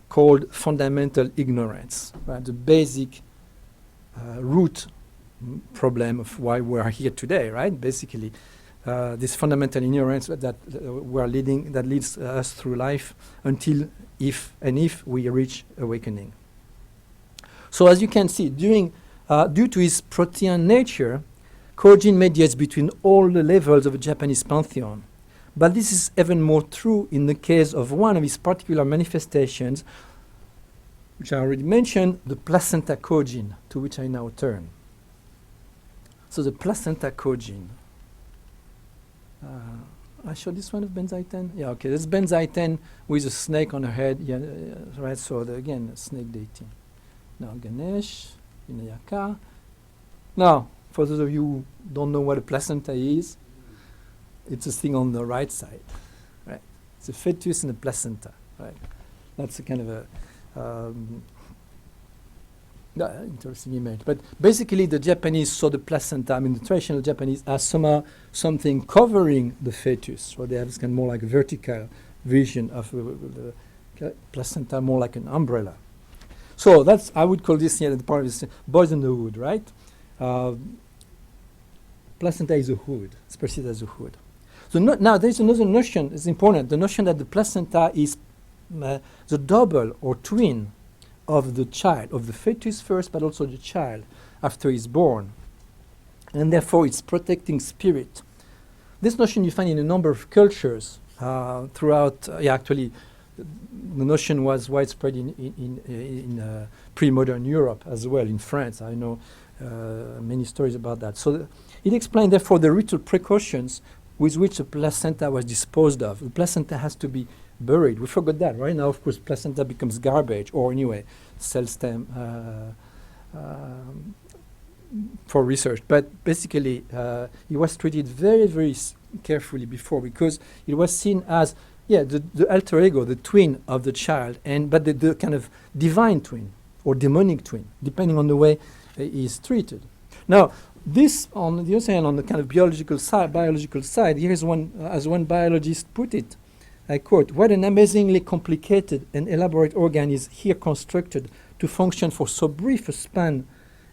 called fundamental ignorance, right? The basic root problem of why we are here today, right? Basically, this fundamental ignorance that leads us through life until if we reach awakening. So as you can see, due to his protean nature, Kojin mediates between all the levels of the Japanese pantheon. But this is even more true in the case of one of his particular manifestations, which I already mentioned, the placenta Kojin, to which I now turn. So the placenta Kojin. I showed this one of Benzaiten? Yeah, okay. This Benzaiten with a snake on her head. Yeah, right. So again, snake deity. Now Ganesh, Vinayaka. Now, for those of you who don't know what a placenta is, it's a thing on the right side, right? It's a fetus and a placenta, right? That's a kind of a interesting image. But basically, the Japanese saw the placenta, the traditional Japanese, as something covering the fetus. So they have this kind of more like a vertical vision of the placenta, more like an umbrella. So I would call this the part of this boys in the hood, right? Placenta is a hood. It's perceived as a hood. So now there's another notion. It's important. The notion that the placenta is the double or twin of the child, of the fetus first, but also the child after he's born. And therefore, it's protecting spirit. This notion you find in a number of cultures throughout. Actually, the notion was widespread in pre-modern Europe as well, in France. I know many stories about that. So it explained, therefore, the ritual precautions with which the placenta was disposed of. The placenta has to be buried. We forgot that. Right now, of course, placenta becomes garbage, or anyway, cell stem for research. But basically, it was treated very, very carefully before, because it was seen as, the alter ego, the twin of the child, but the kind of divine twin or demonic twin, depending on the way he is treated. Now, this, on the other hand, on the kind of biological side, here's one, as one biologist put it, I quote, "What an amazingly complicated and elaborate organ is here constructed to function for so brief a span,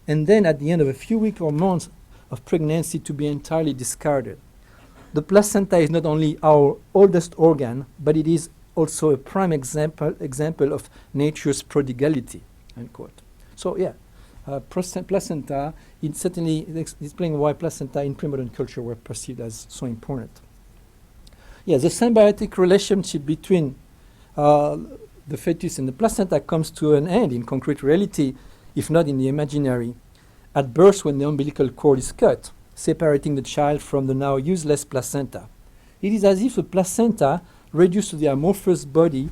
and then at the end of a few weeks or months of pregnancy to be entirely discarded. The placenta is not only our oldest organ, but it is also a prime example of nature's prodigality," unquote. So placenta, it certainly explains why placenta in pre-modern culture were perceived as so important. The symbiotic relationship between the fetus and the placenta comes to an end in concrete reality, if not in the imaginary, at birth when the umbilical cord is cut, separating the child from the now useless placenta. It is as if the placenta, reduced to the amorphous body,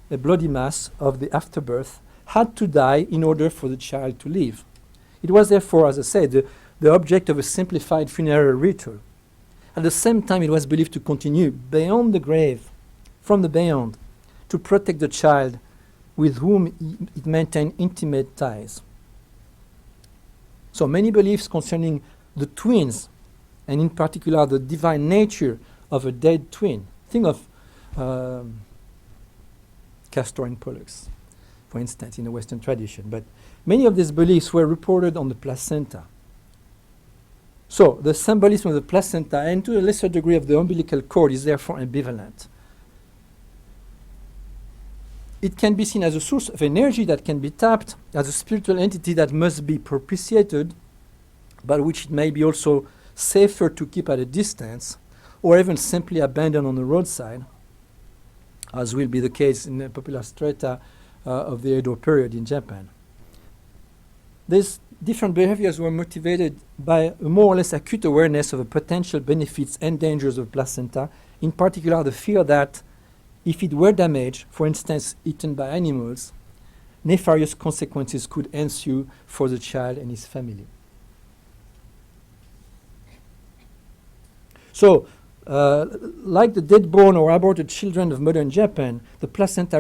a bloody mass of the afterbirth, had to die in order for the child to live. It was therefore, as I said, the object of a simplified funeral ritual. At the same time, it was believed to continue beyond the grave, from the beyond, to protect the child with whom it maintained intimate ties. So many beliefs concerning the twins, and in particular the divine nature of a dead twin. Think of Castor and Pollux, for instance, in the Western tradition. But many of these beliefs were reported on the placenta. So the symbolism of the placenta, and to a lesser degree of the umbilical cord, is therefore ambivalent. It can be seen as a source of energy that can be tapped, as a spiritual entity that must be propitiated, but which it may be also safer to keep at a distance, or even simply abandoned on the roadside, as will be the case in the popular strata of the Edo period in Japan. These different behaviors were motivated by a more or less acute awareness of the potential benefits and dangers of placenta, in particular the fear that if it were damaged, for instance, eaten by animals, nefarious consequences could ensue for the child and his family. So, like the dead-born or aborted children of modern Japan, the placenta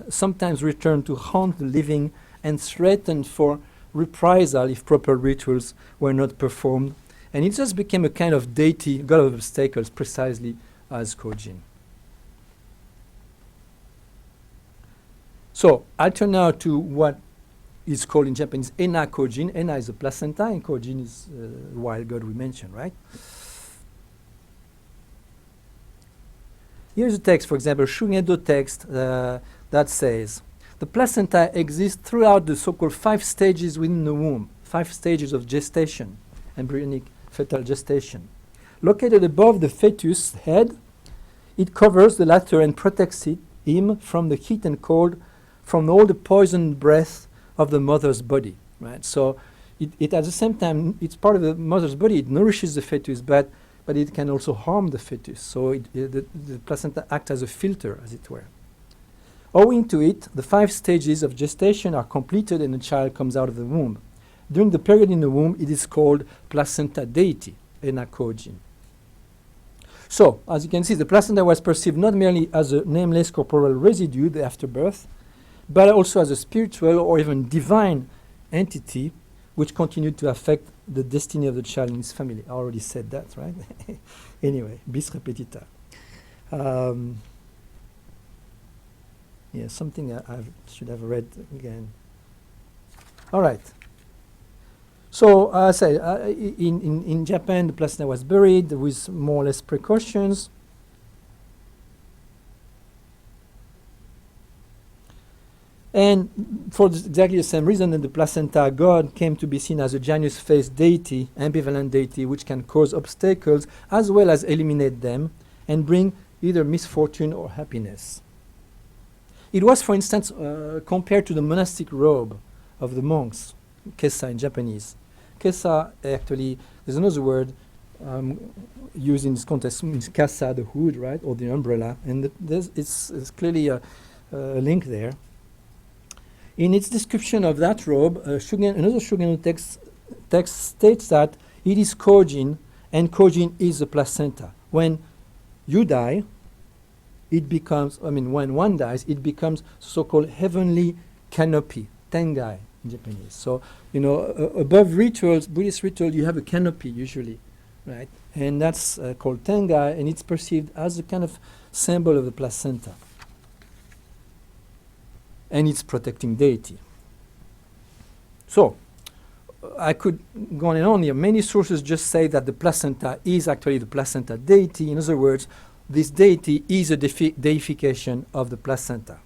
sometimes return to haunt the living and threaten for reprisal if proper rituals were not performed. And it just became a kind of deity, god of obstacles, precisely as Kojin. So I'll turn now to what is called in Japanese Ena Kojin. Ena is a placenta, and Kojin is the wild god we mentioned, right? Here's a text, for example, Shugendo text that says, the placenta exists throughout the so-called 5 stages within the womb, 5 stages of gestation, embryonic fetal gestation. Located above the fetus head, it covers the latter and protects him from the heat and cold, from all the poisoned breath of the mother's body. Right? So it at the same time, it's part of the mother's body. It nourishes the fetus, but it can also harm the fetus. So the placenta acts as a filter, as it were. Owing to it, the 5 stages of gestation are completed and the child comes out of the womb. During the period in the womb, it is called placenta deity, Ena Kojin. So, as you can see, the placenta was perceived not merely as a nameless corporeal residue, the afterbirth, but also as a spiritual or even divine entity which continued to affect the destiny of the child and his family. I already said that, right? Anyway, bis repetita. Yeah, something I should have read again. All right. So, I say, in Japan, the placenta was buried with more or less precautions. And for exactly the same reason that the placenta god came to be seen as a Janus-faced deity, ambivalent deity, which can cause obstacles as well as eliminate them and bring either misfortune or happiness. It was, for instance, compared to the monastic robe of the monks, kesa in Japanese. Kesa, actually, there's another word used in this context, means kasa, the hood, right, or the umbrella, and it's clearly a link there. In its description of that robe, another Shugendo text states that it is Kojin, and Kojin is the placenta. When you die, it becomes, when one dies, it becomes so-called heavenly canopy, tengai in Japanese. So, above rituals, Buddhist ritual, you have a canopy usually, right? And that's called tengai, and it's perceived as a kind of symbol of the placenta. And it's protecting deity. So, I could go on and on here. Many sources just say that the placenta is actually the placenta deity. In other words, this deity is a deification of the placenta.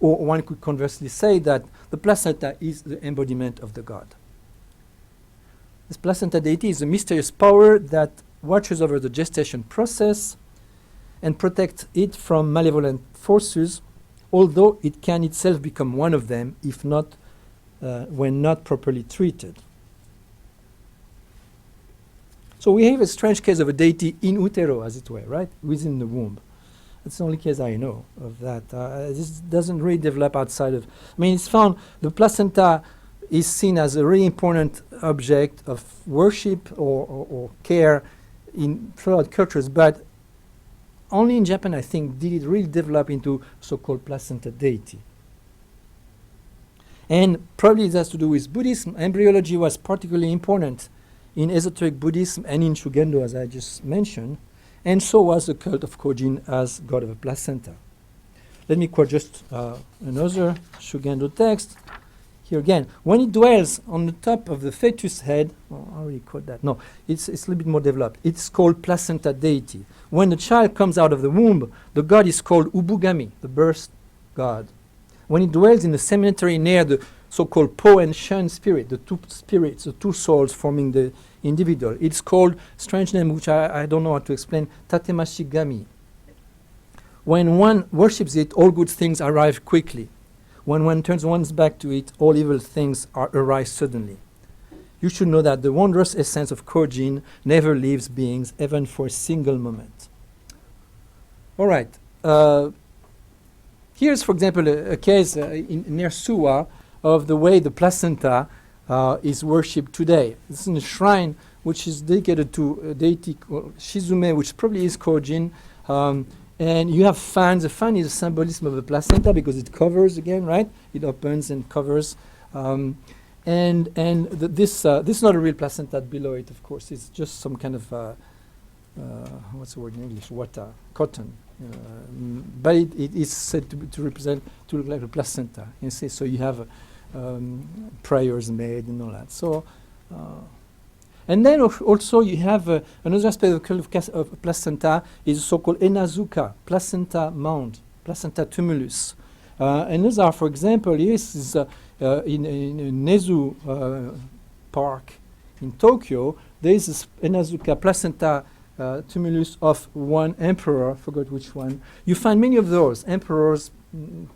Or one could conversely say that the placenta is the embodiment of the god. This placenta deity is a mysterious power that watches over the gestation process and protects it from malevolent forces, although it can itself become one of them if not, when not properly treated. So we have a strange case of a deity in utero, as it were, right, within the womb. That's the only case I know of that. This doesn't really develop outside of. It's found the placenta is seen as a really important object of worship or care throughout cultures, but only in Japan, I think, did it really develop into so-called placenta deity. And probably it has to do with Buddhism. Embryology was particularly important in esoteric Buddhism and in Shugendo, as I just mentioned, and so was the cult of Kojin as god of a placenta. Let me quote just another Shugendo text. Here again, when it dwells on the top of the fetus head, I already quote that. No, it's a little bit more developed. It's called placenta deity. When the child comes out of the womb, the god is called Ubugami, the birth god. When it dwells in the cemetery near the so-called Po and Shun spirit, the two spirits, the two souls forming the individual, it's called, strange name which I don't know how to explain, Tatemashigami. When one worships it, all good things arrive quickly. When one turns one's back to it, all evil things arise suddenly. You should know that the wondrous essence of Kojin never leaves beings, even for a single moment. All right. here's, for example, a case near Suwa of the way the placenta is worshipped today. This is a shrine which is dedicated to a deity called Shizume, which probably is Kojin. And you have fans. The fan is a symbolism of the placenta because it covers again, right? It opens and covers. This is not a real placenta below it, of course. It's just some kind of, what's the word in English? Wata, cotton. But it is said to represent, to look like a placenta. You see, so you have prayers made and all that. So, and then also you have another aspect of placenta is the so-called enazuka, placenta mound, placenta tumulus. And those are, for example, this is in Nezu Park in Tokyo. There is this enazuka placenta tumulus of one emperor, I forgot which one. You find many of those emperors'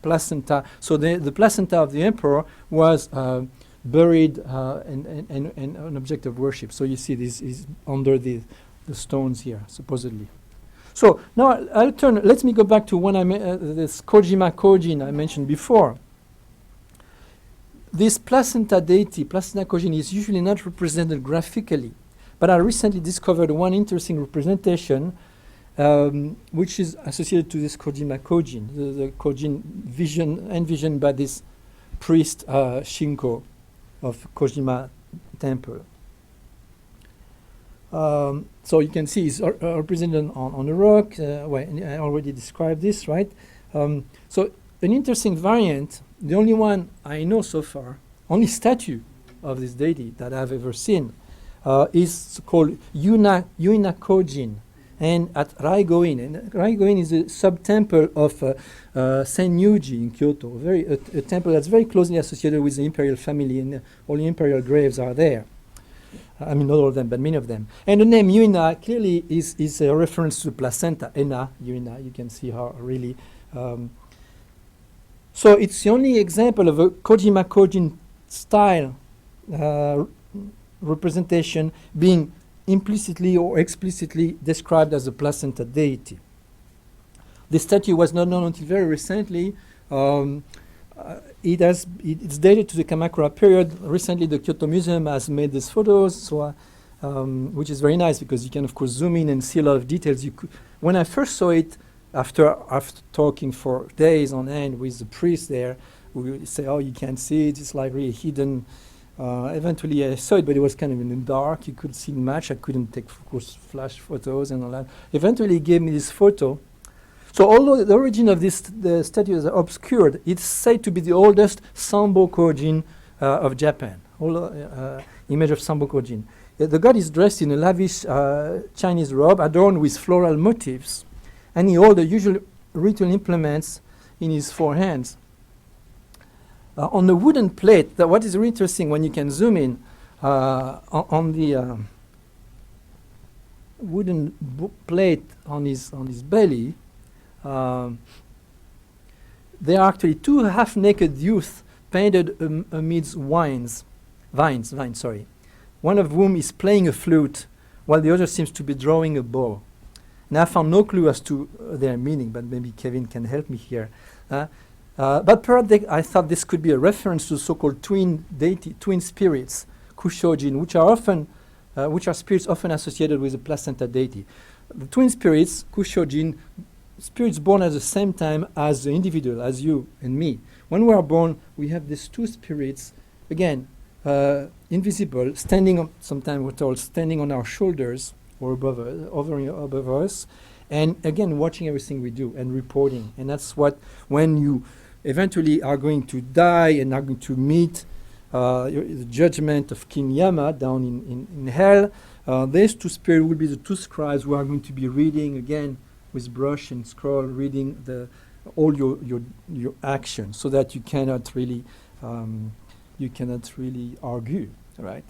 placenta. So the placenta of the emperor was buried and an object of worship. So you see this is under the stones here, supposedly. So now I'll turn. Let me go back to when this Kojima Kojin I mentioned before. This placenta deity, placenta Kojin, is usually not represented graphically, but I recently discovered one interesting representation, which is associated to this Kojima Kojin, the Kojin vision envisioned by this priest Shinto of Kojima Temple. So you can see it's represented on a rock. I already described this, right? So an interesting variant, the only one I know so far, only statue of this deity that I've ever seen, is called Yuina Kojin, and at Raigoin. And Raigoin is a sub-temple of Senryuji in Kyoto, a temple that's very closely associated with the imperial family, and all the imperial graves are there. I mean, not all of them, but many of them. And the name Yuina clearly is a reference to placenta, Ena, Yuina. You can see how really. So it's the only example of a Kojima Kojin style representation being implicitly or explicitly described as a placenta deity. The statue was not known until very recently. It's dated to the Kamakura period. Recently, the Kyoto Museum has made these photos, so which is very nice because you can, of course, zoom in and see a lot of details. When I first saw it, after talking for days on end with the priest there, we would say, "Oh, you can't see it. It's like really hidden." Eventually, I saw it, but it was kind of in the dark. You could see much. I couldn't take, of course, flash photos and all that. Eventually, he gave me this photo. So although the origin of the statue is obscured, it's said to be the oldest Sambo Kojin of Japan, image of Sambo Kojin. The god is dressed in a lavish Chinese robe adorned with floral motifs, and he holds the usual ritual implements in his four hands. On the wooden plate, what is really interesting when you can zoom in on the wooden plate on his belly, there are actually two half-naked youths painted amidst vines. One of whom is playing a flute, while the other seems to be drawing a bow. And I found no clue as to their meaning, but maybe Kevin can help me here. But perhaps I thought this could be a reference to so-called twin spirits, Kushojin, which are spirits often associated with the placenta deity. The twin spirits, Kushojin, spirits born at the same time as the individual, as you and me. When we are born, we have these two spirits, again, invisible, standing, sometimes we're told, standing on our shoulders or above us, and again, watching everything we do and reporting. And that's what, when you eventually are going to die and are going to meet the judgment of King Yama down in hell, these two spirits will be the two scribes who are going to be reading again with brush and scroll, reading all your actions, so that you cannot really argue, right?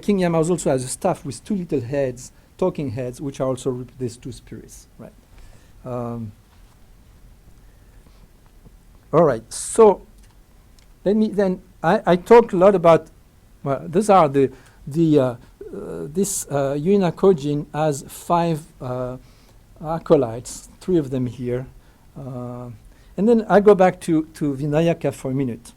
King Yama also has a staff with two little heads, talking heads, which are also these two spirits, right? All right, so let me then. I talked a lot about. Well, these are this Yuina Kojin has 5 acolytes, 3 of them here, and And then I go back to Vinayaka for a minute.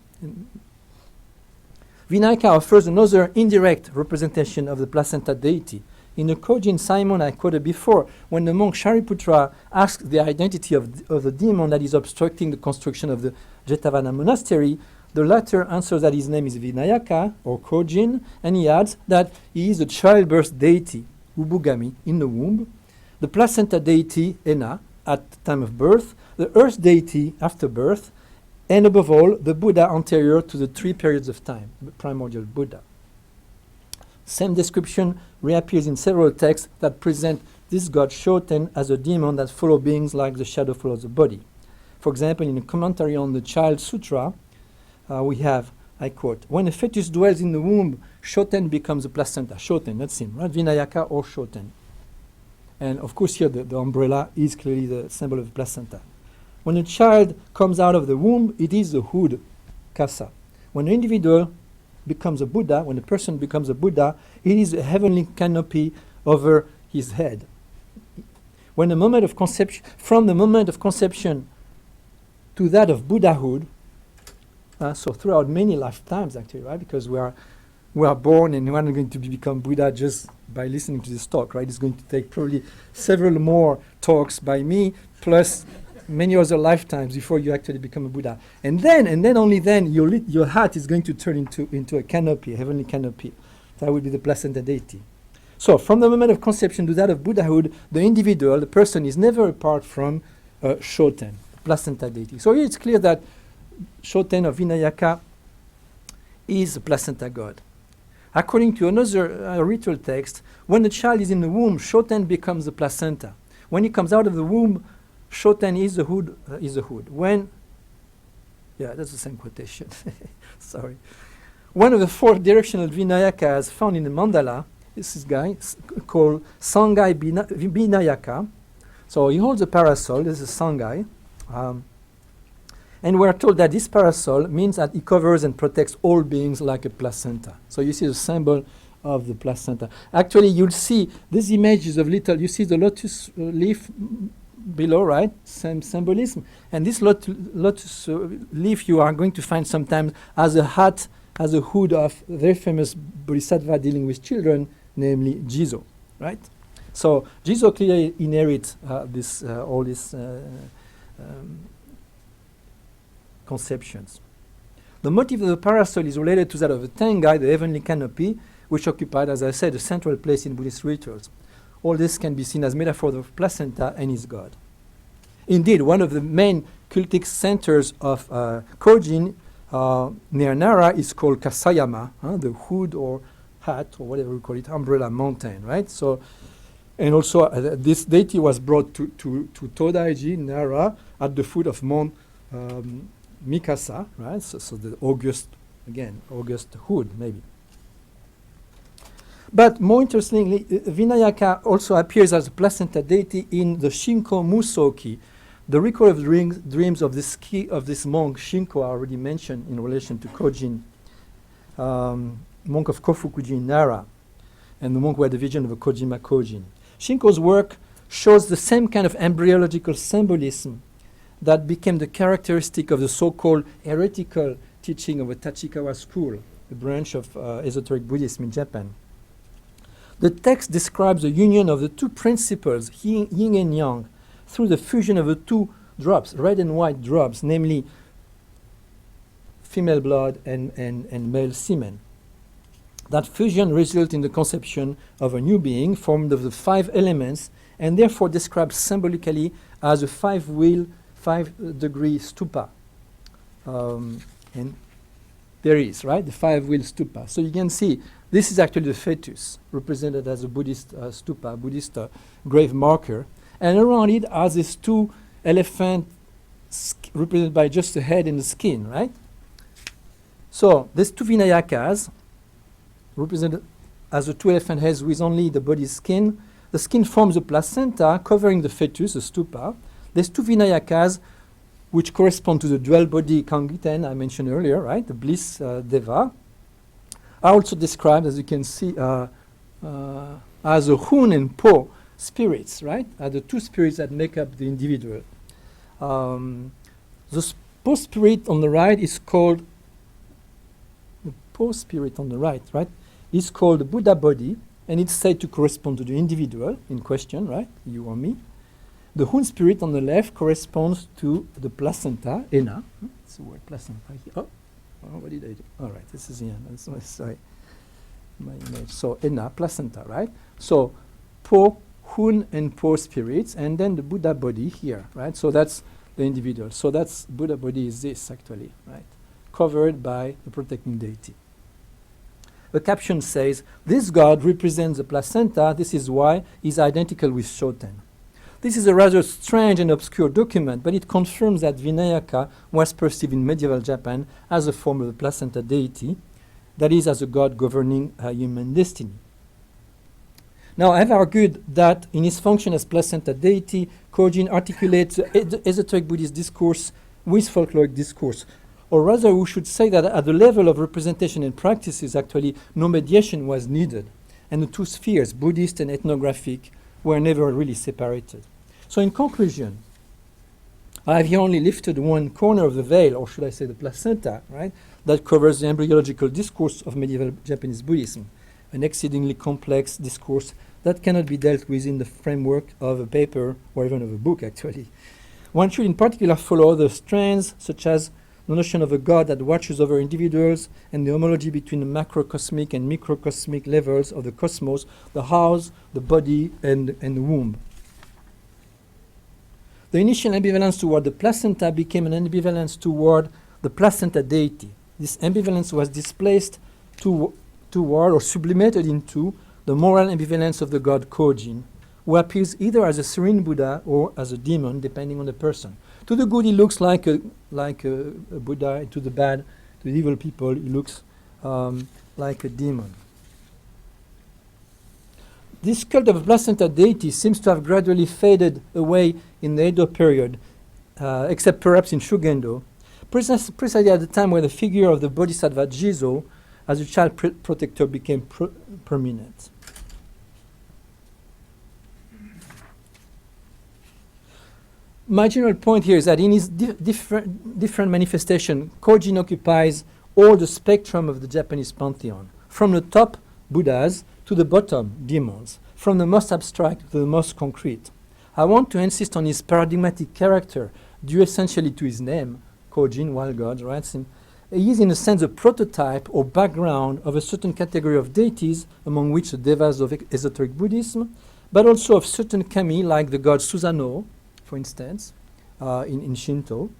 Vinayaka offers another indirect representation of the placenta deity. In the Kojin Simon I quoted before, when the monk Shariputra asks the identity of the demon that is obstructing the construction of the Jetavana monastery, the latter answers that his name is Vinayaka, or Kojin, and he adds that he is the childbirth deity, Ubugami, in the womb, the placenta deity, Ena, at the time of birth, the earth deity after birth, and above all, the Buddha anterior to the 3 periods of time, the primordial Buddha. Same description reappears in several texts that present this god Shoten as a demon that follows beings like the shadow follows the body. For example, in a commentary on the Child Sutra, we have, I quote, when a fetus dwells in the womb, Shoten becomes a placenta. Shoten, that's him, right? Vinayaka or Shoten. And of course here the umbrella is clearly the symbol of placenta. When a child comes out of the womb, it is the hood, Kasa. When an individual becomes a Buddha, when a person becomes a Buddha, it is a heavenly canopy over his head. When the moment of conception, from the moment of conception to that of Buddhahood, so throughout many lifetimes actually, right? Because we are born and we're not going to become Buddha just by listening to this talk, right? It's going to take probably several more talks by me, plus many other lifetimes before you actually become a Buddha. And then only then your heart is going to turn into a canopy, a heavenly canopy. That would be the placenta deity. So from the moment of conception to that of Buddhahood, the individual, the person, is never apart from Shoten, placenta deity. So here it's clear that Shoten or Vinayaka is a placenta god. According to another ritual text, when the child is in the womb, Shoten becomes the placenta. When he comes out of the womb, Shoten is the hood. When, yeah, that's the same quotation. Sorry. One of the 4 directional Vinayakas found in the mandala is this guy called Sangai Vinayaka. So he holds a parasol. This is Sangai. And we're told that this parasol means that it covers and protects all beings like a placenta. So you see the symbol of the placenta. Actually, you'll see these images of you see the lotus leaf below, right? Same symbolism. And this lotus leaf you are going to find sometimes as a hat, as a hood of a very famous bodhisattva dealing with children, namely Jizo, right? So Jizo clearly inherits all these conceptions. The motif of the parasol is related to that of the Tengai, the heavenly canopy, which occupied, as I said, a central place in Buddhist rituals. All this can be seen as metaphor of placenta and his god. Indeed, one of the main cultic centers of Kojin near Nara is called Kasayama, the hood or hat or whatever we call it, umbrella mountain, right? So, and also this deity was brought to Todaiji, Nara, at the foot of Mount Mikasa, right? So the august hood, maybe. But more interestingly, Vinayaka also appears as a placenta deity in the Shinko Musoki. The record of dreams of this monk, Shinko, I already mentioned in relation to Kojin, monk of Kofukuji in Nara, and the monk who had the vision of a Kojima Kojin. Shinko's work shows the same kind of embryological symbolism that became the characteristic of the so-called heretical teaching of the Tachikawa school, a branch of esoteric Buddhism in Japan. The text describes the union of the 2 principles, yin and yang, through the fusion of the 2 drops, red and white drops, namely female blood and male semen. That fusion results in the conception of a new being formed of the 5 elements and therefore described symbolically as a 5-degree stupa. And there is, right, the 5-wheel stupa. So you can see this is actually the fetus, represented as a Buddhist stupa, Buddhist grave marker. And around it are these 2 elephants represented by just the head and the skin, right? So these 2 Vinayakas, represented as the 2 elephant heads with only the body's skin. The skin forms a placenta covering the fetus, the stupa. These 2 Vinayakas, which correspond to the dual body Kangiten I mentioned earlier, right? The bliss deva, are also described, as you can see, as a Hun and Po spirits, right? Are the 2 spirits that make up the individual. The post-spirit on the right is called the post-spirit on the right, is called the Buddha body, and it's said to correspond to the individual in question, right? You or me. The Hun spirit on the left corresponds to the placenta, Ena. It's the word placenta here. Oh, what did I do? All right, this is the end. Sorry, my image. So Ena, placenta, right? So Po, Hun, and Po spirits, and then the Buddha body here, right? So that's the individual. So that's Buddha body is this actually, right? Covered by the protecting deity. The caption says, this god represents the placenta, this is why he's identical with Shoten. This is a rather strange and obscure document, but it confirms that Vinayaka was perceived in medieval Japan as a form of the placenta deity, that is, as a god governing human destiny. Now, I've argued that in his function as placenta deity, Kojin articulates the esoteric Buddhist discourse with folkloric discourse. Or rather, we should say that at the level of representation and practices, actually, no mediation was needed. And the two spheres, Buddhist and ethnographic, were never really separated. So in conclusion, I have here only lifted one corner of the veil, or should I say the placenta, right, that covers the embryological discourse of medieval Japanese Buddhism, an exceedingly complex discourse that cannot be dealt with in the framework of a paper or even of a book, actually. One should in particular follow the strands, such as the notion of a God that watches over individuals and the homology between the macrocosmic and microcosmic levels of the cosmos, the house, the body, and the womb. The initial ambivalence toward the placenta became an ambivalence toward the placenta deity. This ambivalence was displaced toward or sublimated into the moral ambivalence of the god Kojin, who appears either as a serene Buddha or as a demon, depending on the person. To the good, he looks like a Buddha, and to the bad, to the evil people, he looks like a demon. This cult of placenta deity seems to have gradually faded away in the Edo period, except perhaps in Shugendo, precisely at the time where the figure of the Bodhisattva Jizo as a child protector became prominent. My general point here is that in his different manifestation, Kojin occupies all the spectrum of the Japanese pantheon, from the top, Buddhas, to the bottom, demons, from the most abstract to the most concrete. I want to insist on his paradigmatic character, due essentially to his name, Kojin, wild god, right? He is in a sense a prototype or background of a certain category of deities, among which the devas of esoteric Buddhism, but also of certain kami, like the god Susanoo, for instance, in Shinto,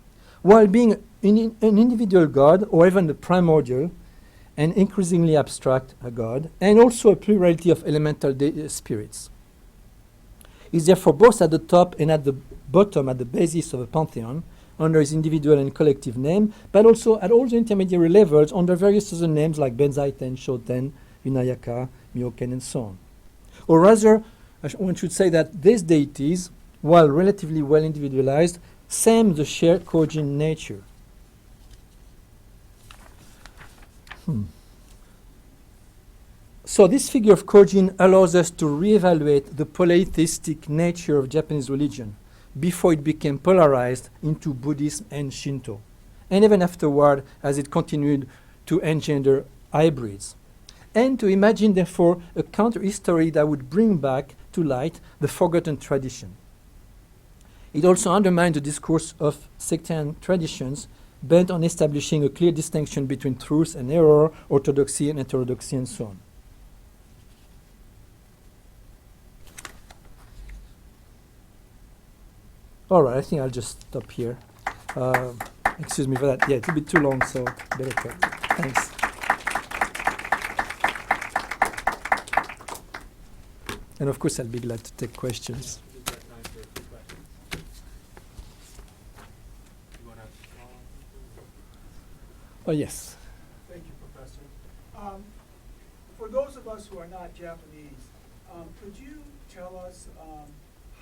while being an individual god, or even the primordial and increasingly abstract god, and also a plurality of elemental spirits. Is therefore both at the top and at the bottom, at the basis of a pantheon, under his individual and collective name, but also at all the intermediary levels under various other names like Benzaiten, Shoten, Vinayaka, Myoken, and so on. Or rather, one should say that these deities, while relatively well individualized, seem the shared Kojin nature. So this figure of Kojin allows us to reevaluate the polytheistic nature of Japanese religion before it became polarized into Buddhism and Shinto, and even afterward as it continued to engender hybrids, and to imagine therefore a counter-history that would bring back to light the forgotten tradition. It also undermined the discourse of sectarian traditions bent on establishing a clear distinction between truth and error, orthodoxy and heterodoxy, and so on. All right, I think I'll just stop here. Excuse me for that. Yeah, it's a bit too long, so better cut. Thanks. And of course, I'll be glad to take questions. Oh, yes. Thank you, Professor. For those of us who are not Japanese, could you tell us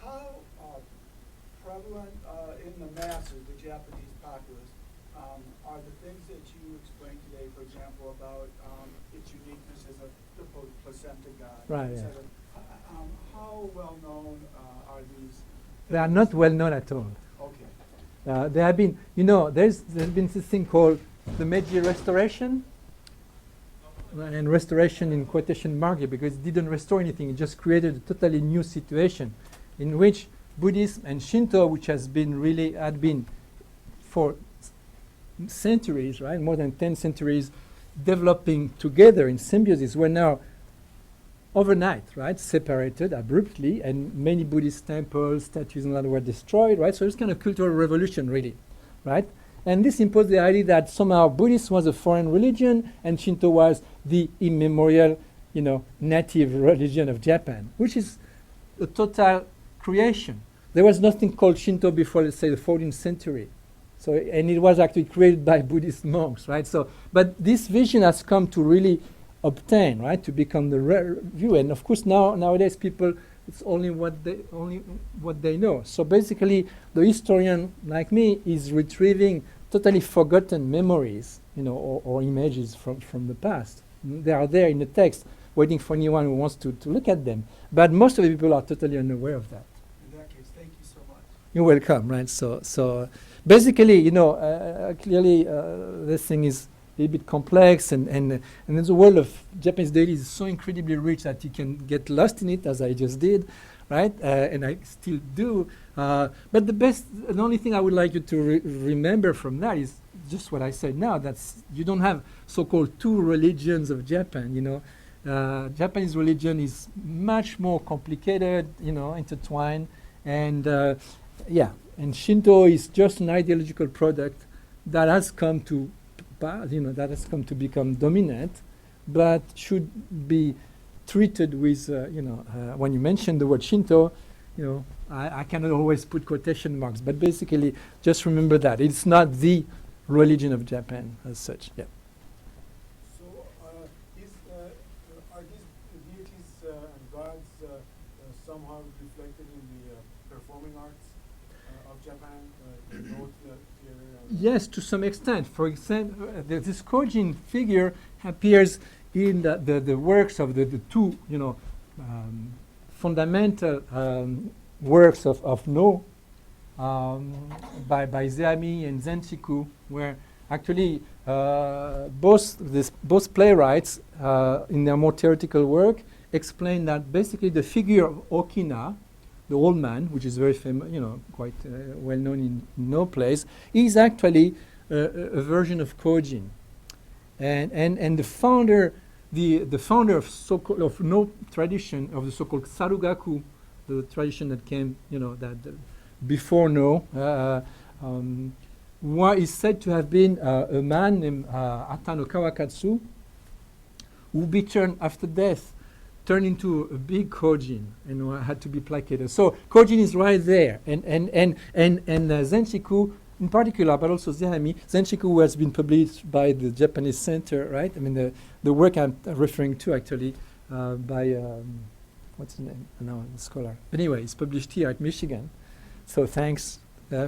how prevalent in the masses, the Japanese populace, are the things that you explained today, for example, about its uniqueness as the placenta god? Right, et yeah. cetera. How well known are these? They are not well known at all. Okay. There have been, there's been this thing called the Meiji Restoration, and restoration in quotation mark here, because it didn't restore anything. It just created a totally new situation in which Buddhism and Shinto, which had been for centuries, right, more than 10 centuries, developing together in symbiosis, were now overnight, right, separated abruptly, and many Buddhist temples, statues, and all that were destroyed, right? So it's kind of cultural revolution, really, right? And this imposed the idea that somehow Buddhism was a foreign religion and Shinto was the immemorial, native religion of Japan, which is a total creation. There was nothing called Shinto before, let's say, the 14th century. So, and it was actually created by Buddhist monks, right? So, but this vision has come to really obtain, right, to become the view. And of course, nowadays people, it's only what they know. So basically, the historian like me is retrieving totally forgotten memories, or images from the past. They are there in the text, waiting for anyone who wants to look at them. But most of the people are totally unaware of that. In that case, thank you so much. You're welcome, right? So basically, clearly this thing is a bit complex, and the world of Japanese deities is so incredibly rich that you can get lost in it, as I just did, right? And I still do. But the only thing I would like you to remember from that is just what I said now. That's you don't have so-called two religions of Japan. Japanese religion is much more complicated, intertwined, and and Shinto is just an ideological product that has come to become dominant, but should be treated with, when you mention the word Shinto, I cannot always put quotation marks, but basically just remember that. It's not the religion of Japan as such. Yeah. So, are these deities and gods somehow reflected in the performing arts of Japan? Note, theater, yes, to some extent. For example, this Kojin figure appears in the works of the two, fundamental works of No by Zeami and Zenchiku, where actually both playwrights in their more theoretical work explain that basically the figure of Okina, the old man, which is very famous, quite well known in No plays, is actually a version of Kojin, and the founder of No tradition, of the so-called Sarugaku, the tradition that came, before No, is said to have been a man named Atano Kawakatsu, who became after death turned into a big Kojin and had to be placated. So Kojin is right there, and Zenchiku in particular, but also Zeami. Zenchiku, who has been published by the Japanese Center, right? I mean, the work I'm referring to actually by what's the name? No, the scholar. Anyway, it's published here at Michigan. So thanks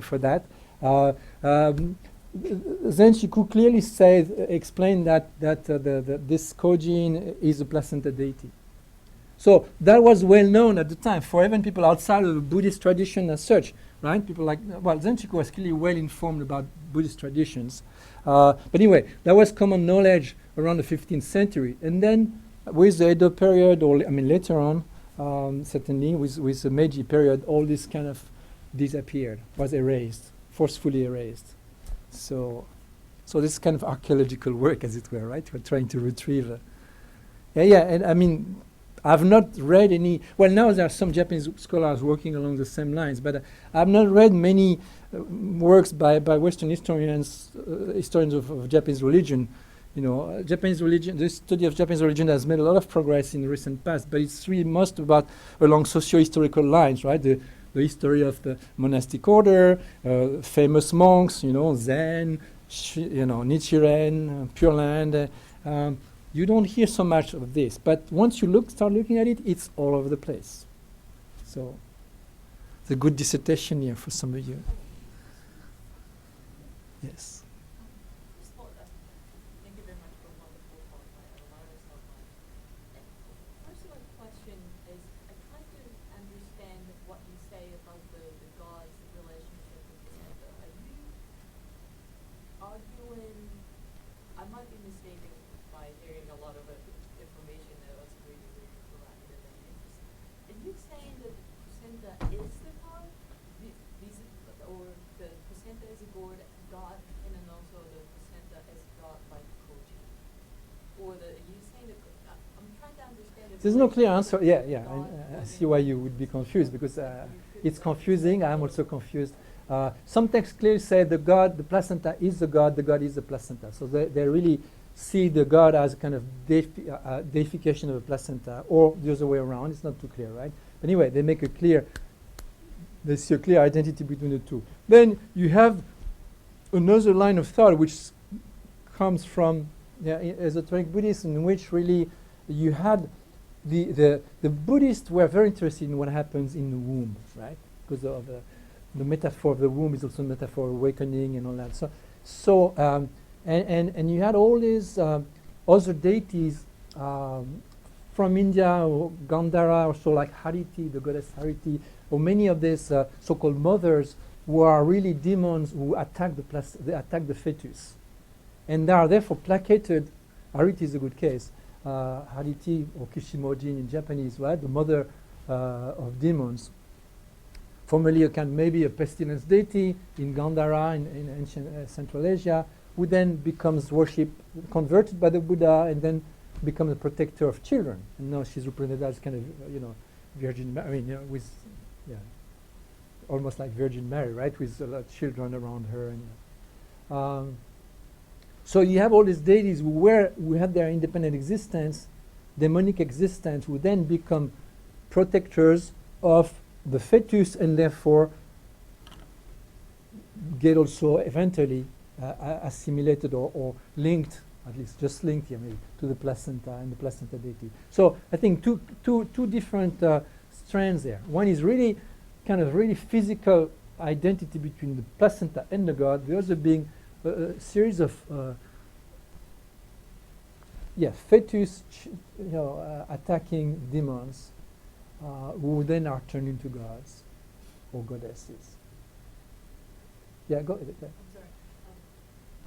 for that. Zenchiku clearly explained that this Kojin is a placenta deity. So that was well known at the time for even people outside of the Buddhist tradition as such, right? People Zenchiku was clearly well informed about Buddhist traditions. But anyway, that was common knowledge around the 15th century. And then with the Edo period, later on, certainly with the Meiji period, all this kind of disappeared, was erased, forcefully erased. So this kind of archaeological work, as it were, right? We're trying to retrieve. And I've not read any. Well, now there are some Japanese scholars working along the same lines, but I've not read many works by Western historians of Japanese religion. Japanese religion, the study of Japanese religion has made a lot of progress in the recent past, but it's really most about along socio-historical lines, right? The history of the monastic order, famous monks, Zen, Nichiren, Pure Land. You don't hear so much of this, but once you start looking at it, it's all over the place. So it's a good dissertation here for some of you. Yes. Thank you very much for a wonderful talk by a lot of stuff. First of all, question is, I try to understand what you say about the gods' relationship with the Shinto. I mistaken by hearing a lot of information that was really, really provocative and interesting. Are you saying that the placenta is the God? Or the placenta is a God, and then also the placenta is God like Kojin? Or are you saying that, I'm trying to understand if There's no clear answer. Yeah, yeah. God, I see why you would be confused, because it's confusing. I'm also confused. Some texts clearly say the placenta is the God is the placenta. So they really see the God as a kind of deification of a placenta, or the other way around. It's not too clear, right? But anyway, they see a clear identity between the two. Then you have another line of thought which comes from esoteric Buddhism, in which really you had the Buddhists were very interested in what happens in the womb, right? Because of the metaphor of the womb is also a metaphor of awakening and all that. And you had all these other deities from India, or Gandhara, also like Hariti, the goddess Hariti, or many of these so-called mothers who are really demons who attack the fetus, and they are therefore placated. Hariti is a good case. Hariti, or Kishimojin in Japanese, right? The mother of demons. Formerly maybe a pestilence deity in Gandhara in ancient Central Asia, who then becomes converted by the Buddha, and then becomes a protector of children. And now she's represented as kind of, Virgin Mary, with, almost like Virgin Mary, right? With a lot of children around her. And, so you have all these deities who had their independent existence, demonic existence, who then become protectors of the fetus, and therefore get also eventually assimilated or linked, at least just linked here maybe, to the placenta and the placenta deity. So I think two different strands there. One is really kind of really physical identity between the placenta and the God, the other being a series of fetus attacking demons who then are turned into gods or goddesses. Yeah, go ahead. I'm sorry.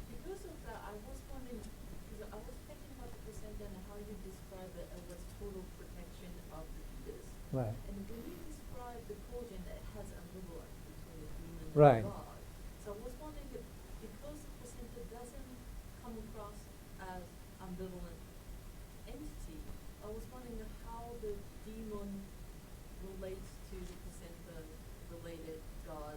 Because of that, I was wondering, because I was thinking about the placenta and how you describe it as a total protection of the fetus. Right. And when you describe the Kojin, that has ambivalence between the demon Right. and God. So I was wondering if, because the placenta doesn't come across as ambivalent entity, I was wondering how the demon relates to the placenta-related God.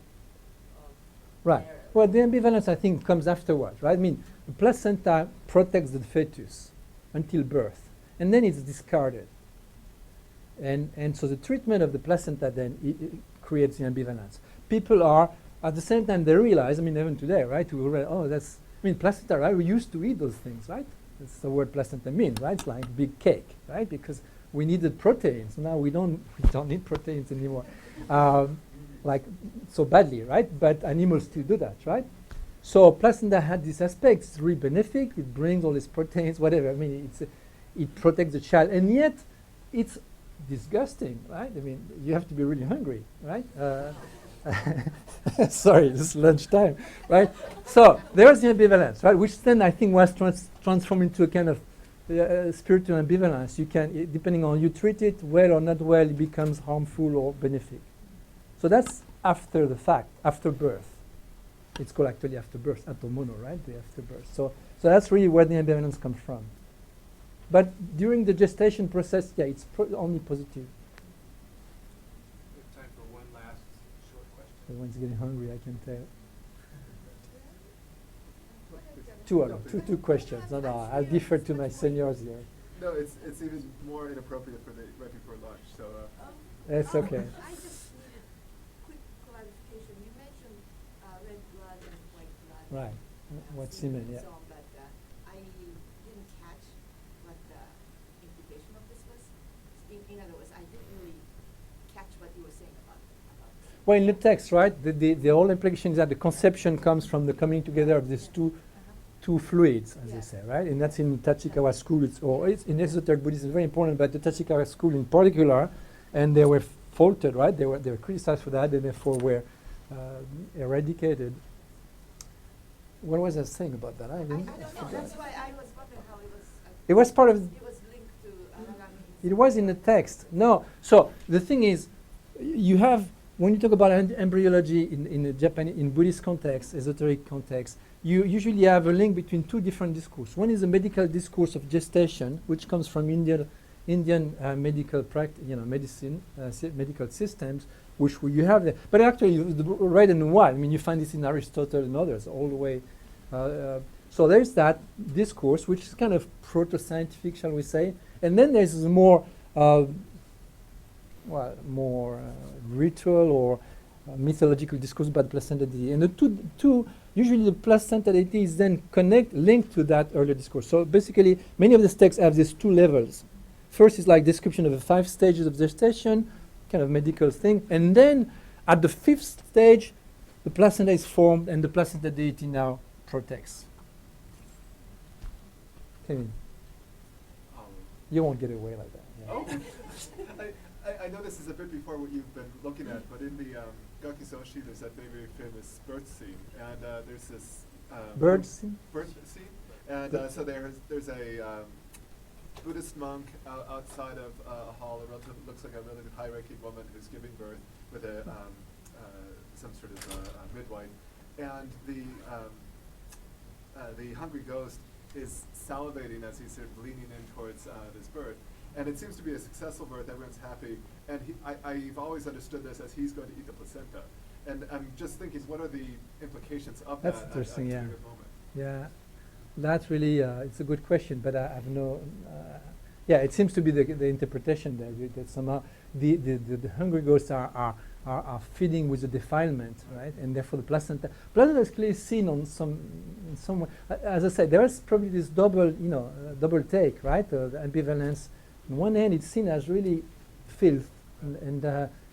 Right. Well, the ambivalence, I think, comes afterwards, right? I mean, the placenta protects the fetus until birth, and then it's discarded. And so the treatment of the placenta then creates the ambivalence. People are, at the same time, they realize, I mean, even today, right? Placenta, right? We used to eat those things, right? That's the word placenta means, right? It's like big cake, right? Because we needed proteins. Now we don't need proteins anymore. Like so badly, right? But animals still do that, right? So placenta had this aspect. It's really benefic. It brings all these proteins, whatever. I mean, it protects the child, and yet it's disgusting, right? I mean, you have to be really hungry, right? Sorry, it's lunchtime, right? So there was the ambivalence, right? Which then I think was transformed into a kind of spiritual ambivalence. You can, depending on you treat it well or not well, it becomes harmful or benefic. So that's after the fact, after birth. It's called actually after birth, atomono, right? The after birth. So that's really where the ambivalence comes from. But during the gestation process, it's only positive. We have time for one last short question. Everyone's getting hungry, I can tell. Two questions. No, I'll defer to my seniors here. No, it's even more inappropriate for right before lunch. So That's okay. I just needed quick clarification. You mentioned red blood and white blood. Right. What semen, yeah. So, but I didn't catch what the implication of this was. In other words, I didn't really catch what you were saying about this. Well, in the text, right, the whole implication is that the conception comes from the coming together of these two fluids, as they say, right? And that's in the Tachikawa school. It's in esoteric Buddhism, very important, but the Tachikawa school in particular, and they were faulted, right? They were criticized for that, and therefore were eradicated. What was I saying about that? I don't know, that's why I was wondering how it was. It was part of. It was linked to Aragami. It was in the text. No. So the thing is, you have when you talk about embryology in the Japanese, in Buddhist context, esoteric context, you usually have a link between two different discourses. One is the medical discourse of gestation, which comes from Indian medical medicine, medical systems, which you have there. But actually, the red and white. I mean, you find this in Aristotle and others all the way. So there's that discourse, which is kind of proto-scientific, shall we say, and then there's more, ritual or mythological discourse about placenta deity. And the two usually the placenta deity is then linked to that earlier discourse. So basically, many of these texts have these two levels. First is like description of the 5 stages of gestation, kind of medical thing, and then at the 5th stage, the placenta is formed, and the placenta deity now protects. Kevin, you won't get away like that. Yeah. Oh, I know this is a bit before what you've been looking at, but in the Gakisoshi, there's that very famous birth scene, and there's this bird scene. Birth scene, and so there's a Buddhist monk outside of a hall. Looks like a relative high-ranking woman who's giving birth with a some sort of midwife, and the hungry ghost is salivating as he's sort of leaning in towards this birth. And it seems to be a successful birth, everyone's happy. And I've always understood this as he's going to eat the placenta. And I'm just thinking, what are the implications of That's that interesting, at a yeah. given moment? Yeah, that's really, it's a good question, but I have no, it seems to be the interpretation there, that somehow the hungry ghosts are feeding with the defilement, right? And therefore the placenta is clearly seen on in some way. As I said, there is probably this double take, right? The ambivalence. On one hand, it's seen as really filth, and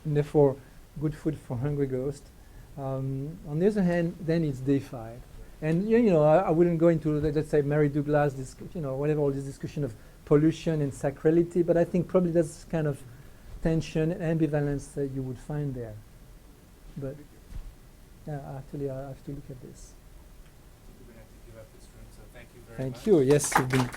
therefore good food for hungry ghosts. On the other hand, then it's deified. And I wouldn't go into, let's say, Mary Douglas, whatever, all this discussion of pollution and sacrality, but I think probably that's kind of tension and ambivalence that you would find there. But yeah, actually, I have to look at this. We're going to have to give up this room, so thank you very much. Thank you. Yes, you've been